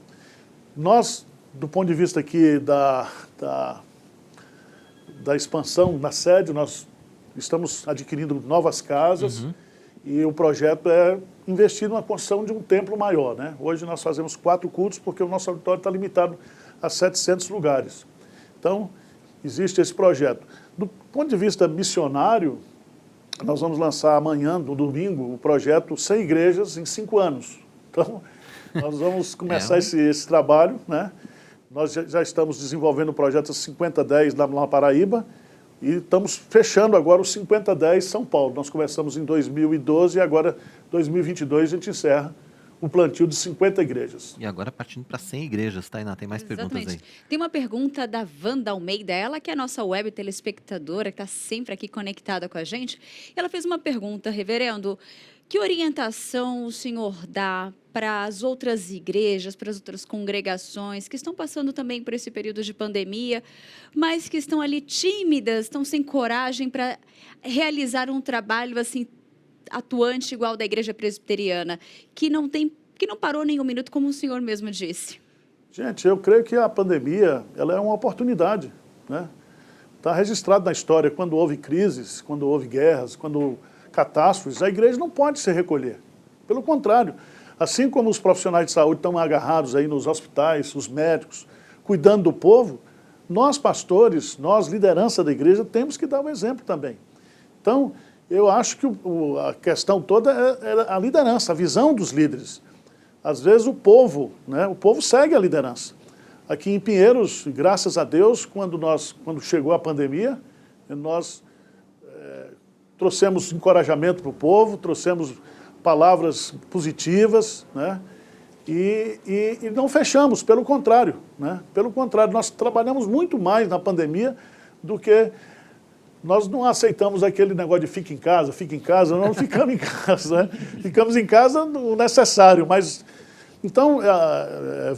Nós, do ponto de vista aqui da expansão na sede, nós estamos adquirindo novas casas e o projeto é investir na construção de um templo maior. Né? Hoje nós fazemos 4 cultos porque o nosso auditório está limitado a 700 lugares. Então, existe esse projeto. Do ponto de vista missionário, nós vamos lançar amanhã, no domingo, o projeto 100 igrejas em 5 anos. Então, nós vamos começar esse trabalho. Né? Nós já estamos desenvolvendo o projeto 5010 lá na Paraíba e estamos fechando agora o 5010 São Paulo. Nós começamos em 2012 e agora, 2022, a gente encerra o plantio de 50 igrejas. E agora partindo para 100 igrejas, Tainá, tem mais perguntas aí. Tem uma pergunta da Wanda Almeida, ela que é a nossa web telespectadora, que está sempre aqui conectada com a gente. Ela fez uma pergunta, reverendo, que orientação o senhor dá para as outras igrejas, para as outras congregações que estão passando também por esse período de pandemia, mas que estão ali tímidas, estão sem coragem para realizar um trabalho assim atuante igual da Igreja Presbiteriana, que não parou nem um minuto, como o senhor mesmo disse? Gente, eu creio que a pandemia ela é uma oportunidade, né? Está registrado na história, quando houve crises, quando houve guerras, quando catástrofes, a igreja não pode se recolher. Pelo contrário, assim como os profissionais de saúde estão agarrados aí nos hospitais, os médicos, cuidando do povo, nós pastores, nós liderança da igreja, temos que dar o exemplo também. Então, eu acho que a questão toda é a liderança, a visão dos líderes. Às vezes o povo, né, o povo segue a liderança. Aqui em Pinheiros, graças a Deus, quando chegou a pandemia, nós trouxemos encorajamento para o povo, trouxemos palavras positivas, né? E não fechamos, pelo contrário, né? Pelo contrário, nós trabalhamos muito mais na pandemia do que nós não aceitamos aquele negócio de fica em casa, não ficamos em casa, né? Ficamos em casa no necessário, mas... Então,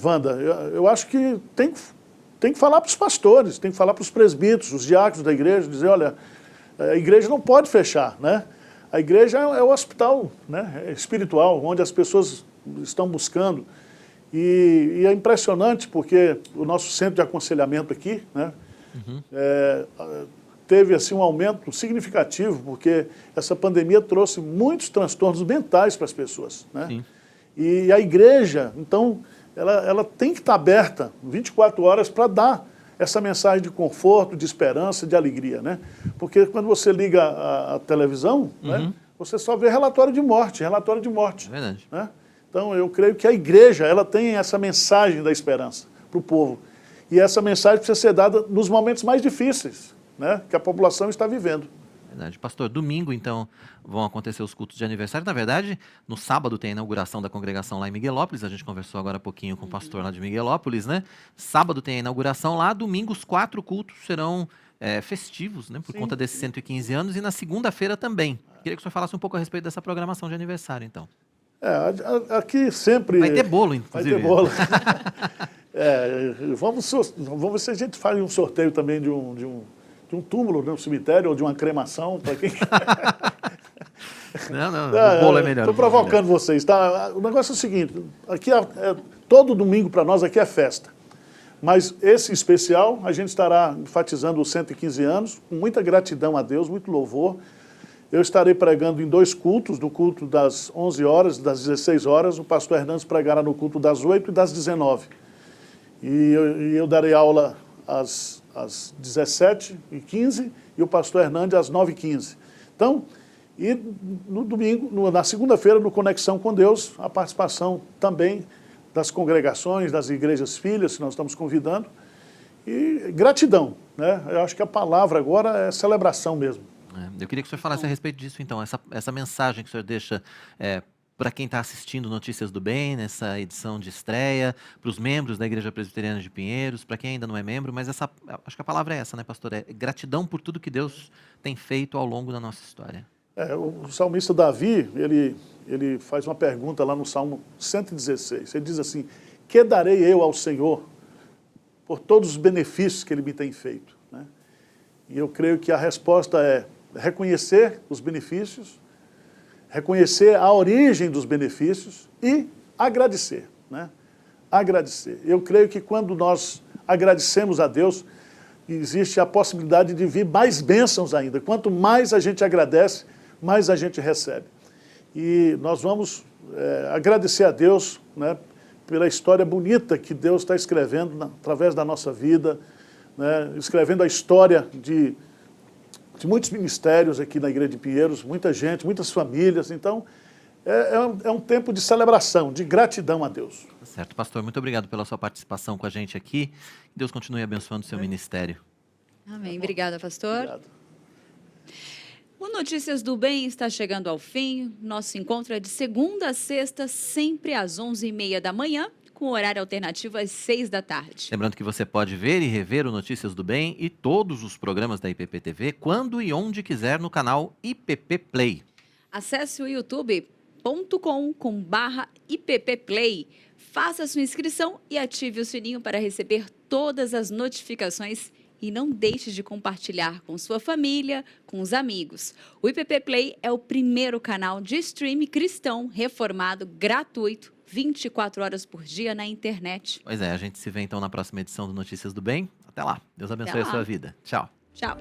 Wanda, eu acho que tem que falar para os pastores, tem que falar para os presbíteros, os diáconos da igreja, dizer, olha, a igreja não pode fechar, né? A igreja é o hospital, né, espiritual, onde as pessoas estão buscando. E é impressionante porque o nosso centro de aconselhamento aqui, né, teve assim, um aumento significativo, porque essa pandemia trouxe muitos transtornos mentais para as pessoas, né? Sim. E a igreja, então, ela tem que estar aberta 24 horas para dar essa mensagem de conforto, de esperança, de alegria, né? Porque quando você liga a televisão, né, você só vê relatório de morte. É verdade. Né? Então, eu creio que a igreja, ela tem essa mensagem da esperança para o povo. E essa mensagem precisa ser dada nos momentos mais difíceis, né, que a população está vivendo. Verdade. Pastor, domingo, então, vão acontecer os cultos de aniversário. Na verdade, no sábado tem a inauguração da congregação lá em Miguelópolis. A gente conversou agora há pouquinho com o pastor lá de Miguelópolis, né? Sábado tem a inauguração lá. Domingo, os 4 cultos serão festivos, né? Por conta desses 115 anos. E na segunda-feira também. Queria que o senhor falasse um pouco a respeito dessa programação de aniversário, então. Aqui sempre... Vai ter bolo, inclusive. Vai ter bolo. Vamos ver se a gente faz um sorteio também de um túmulo, né, um cemitério, ou de uma cremação, para quem... Não, o bolo é melhor. Estou provocando vocês, tá? O negócio é o seguinte, aqui todo domingo para nós aqui é festa, mas esse especial a gente estará enfatizando os 115 anos, com muita gratidão a Deus, muito louvor. Eu estarei pregando em 2 cultos, do culto das 11 horas, das 16 horas, o pastor Hernandes pregará no culto das 8 e das 19. E eu darei aula às 17h15 e o pastor Hernandes às 9h15. Então, e no domingo, na segunda-feira, no Conexão com Deus, a participação também das congregações, das igrejas filhas, que nós estamos convidando. E gratidão, né? Eu acho que a palavra agora é celebração mesmo. Eu queria que o senhor falasse a respeito disso, então, essa mensagem que o senhor deixa para quem está assistindo Notícias do Bem, nessa edição de estreia, para os membros da Igreja Presbiteriana de Pinheiros, para quem ainda não é membro, mas acho que a palavra é essa, né, pastor? É gratidão por tudo que Deus tem feito ao longo da nossa história. O salmista Davi, ele faz uma pergunta lá no Salmo 116. Ele diz assim, que darei eu ao Senhor por todos os benefícios que Ele me tem feito? Né? E eu creio que a resposta é reconhecer os benefícios, reconhecer a origem dos benefícios e agradecer, né? Agradecer. Eu creio que quando nós agradecemos a Deus, existe a possibilidade de vir mais bênçãos ainda. Quanto mais a gente agradece, mais a gente recebe. E nós vamos agradecer a Deus, né, pela história bonita que Deus está escrevendo através da nossa vida, né, escrevendo a história de muitos ministérios aqui na Igreja de Pinheiros, muita gente, muitas famílias. Então, é um tempo de celebração, de gratidão a Deus. Certo, pastor. Muito obrigado pela sua participação com a gente aqui. Que Deus continue abençoando o seu ministério. Amém. Obrigada, pastor. Obrigado. O Notícias do Bem está chegando ao fim. Nosso encontro é de segunda a sexta, sempre às 11h30 da manhã. Com horário alternativo às 6 da tarde. Lembrando que você pode ver e rever o Notícias do Bem e todos os programas da IPP TV quando e onde quiser no canal IPP Play. Acesse o youtube.com/IPPplay. Faça sua inscrição e ative o sininho para receber todas as notificações e não deixe de compartilhar com sua família, com os amigos. O IPP Play é o primeiro canal de streaming cristão reformado gratuito 24 horas por dia na internet. Pois é, a gente se vê então na próxima edição do Notícias do Bem. Até lá. Deus abençoe a sua vida. Tchau. Tchau.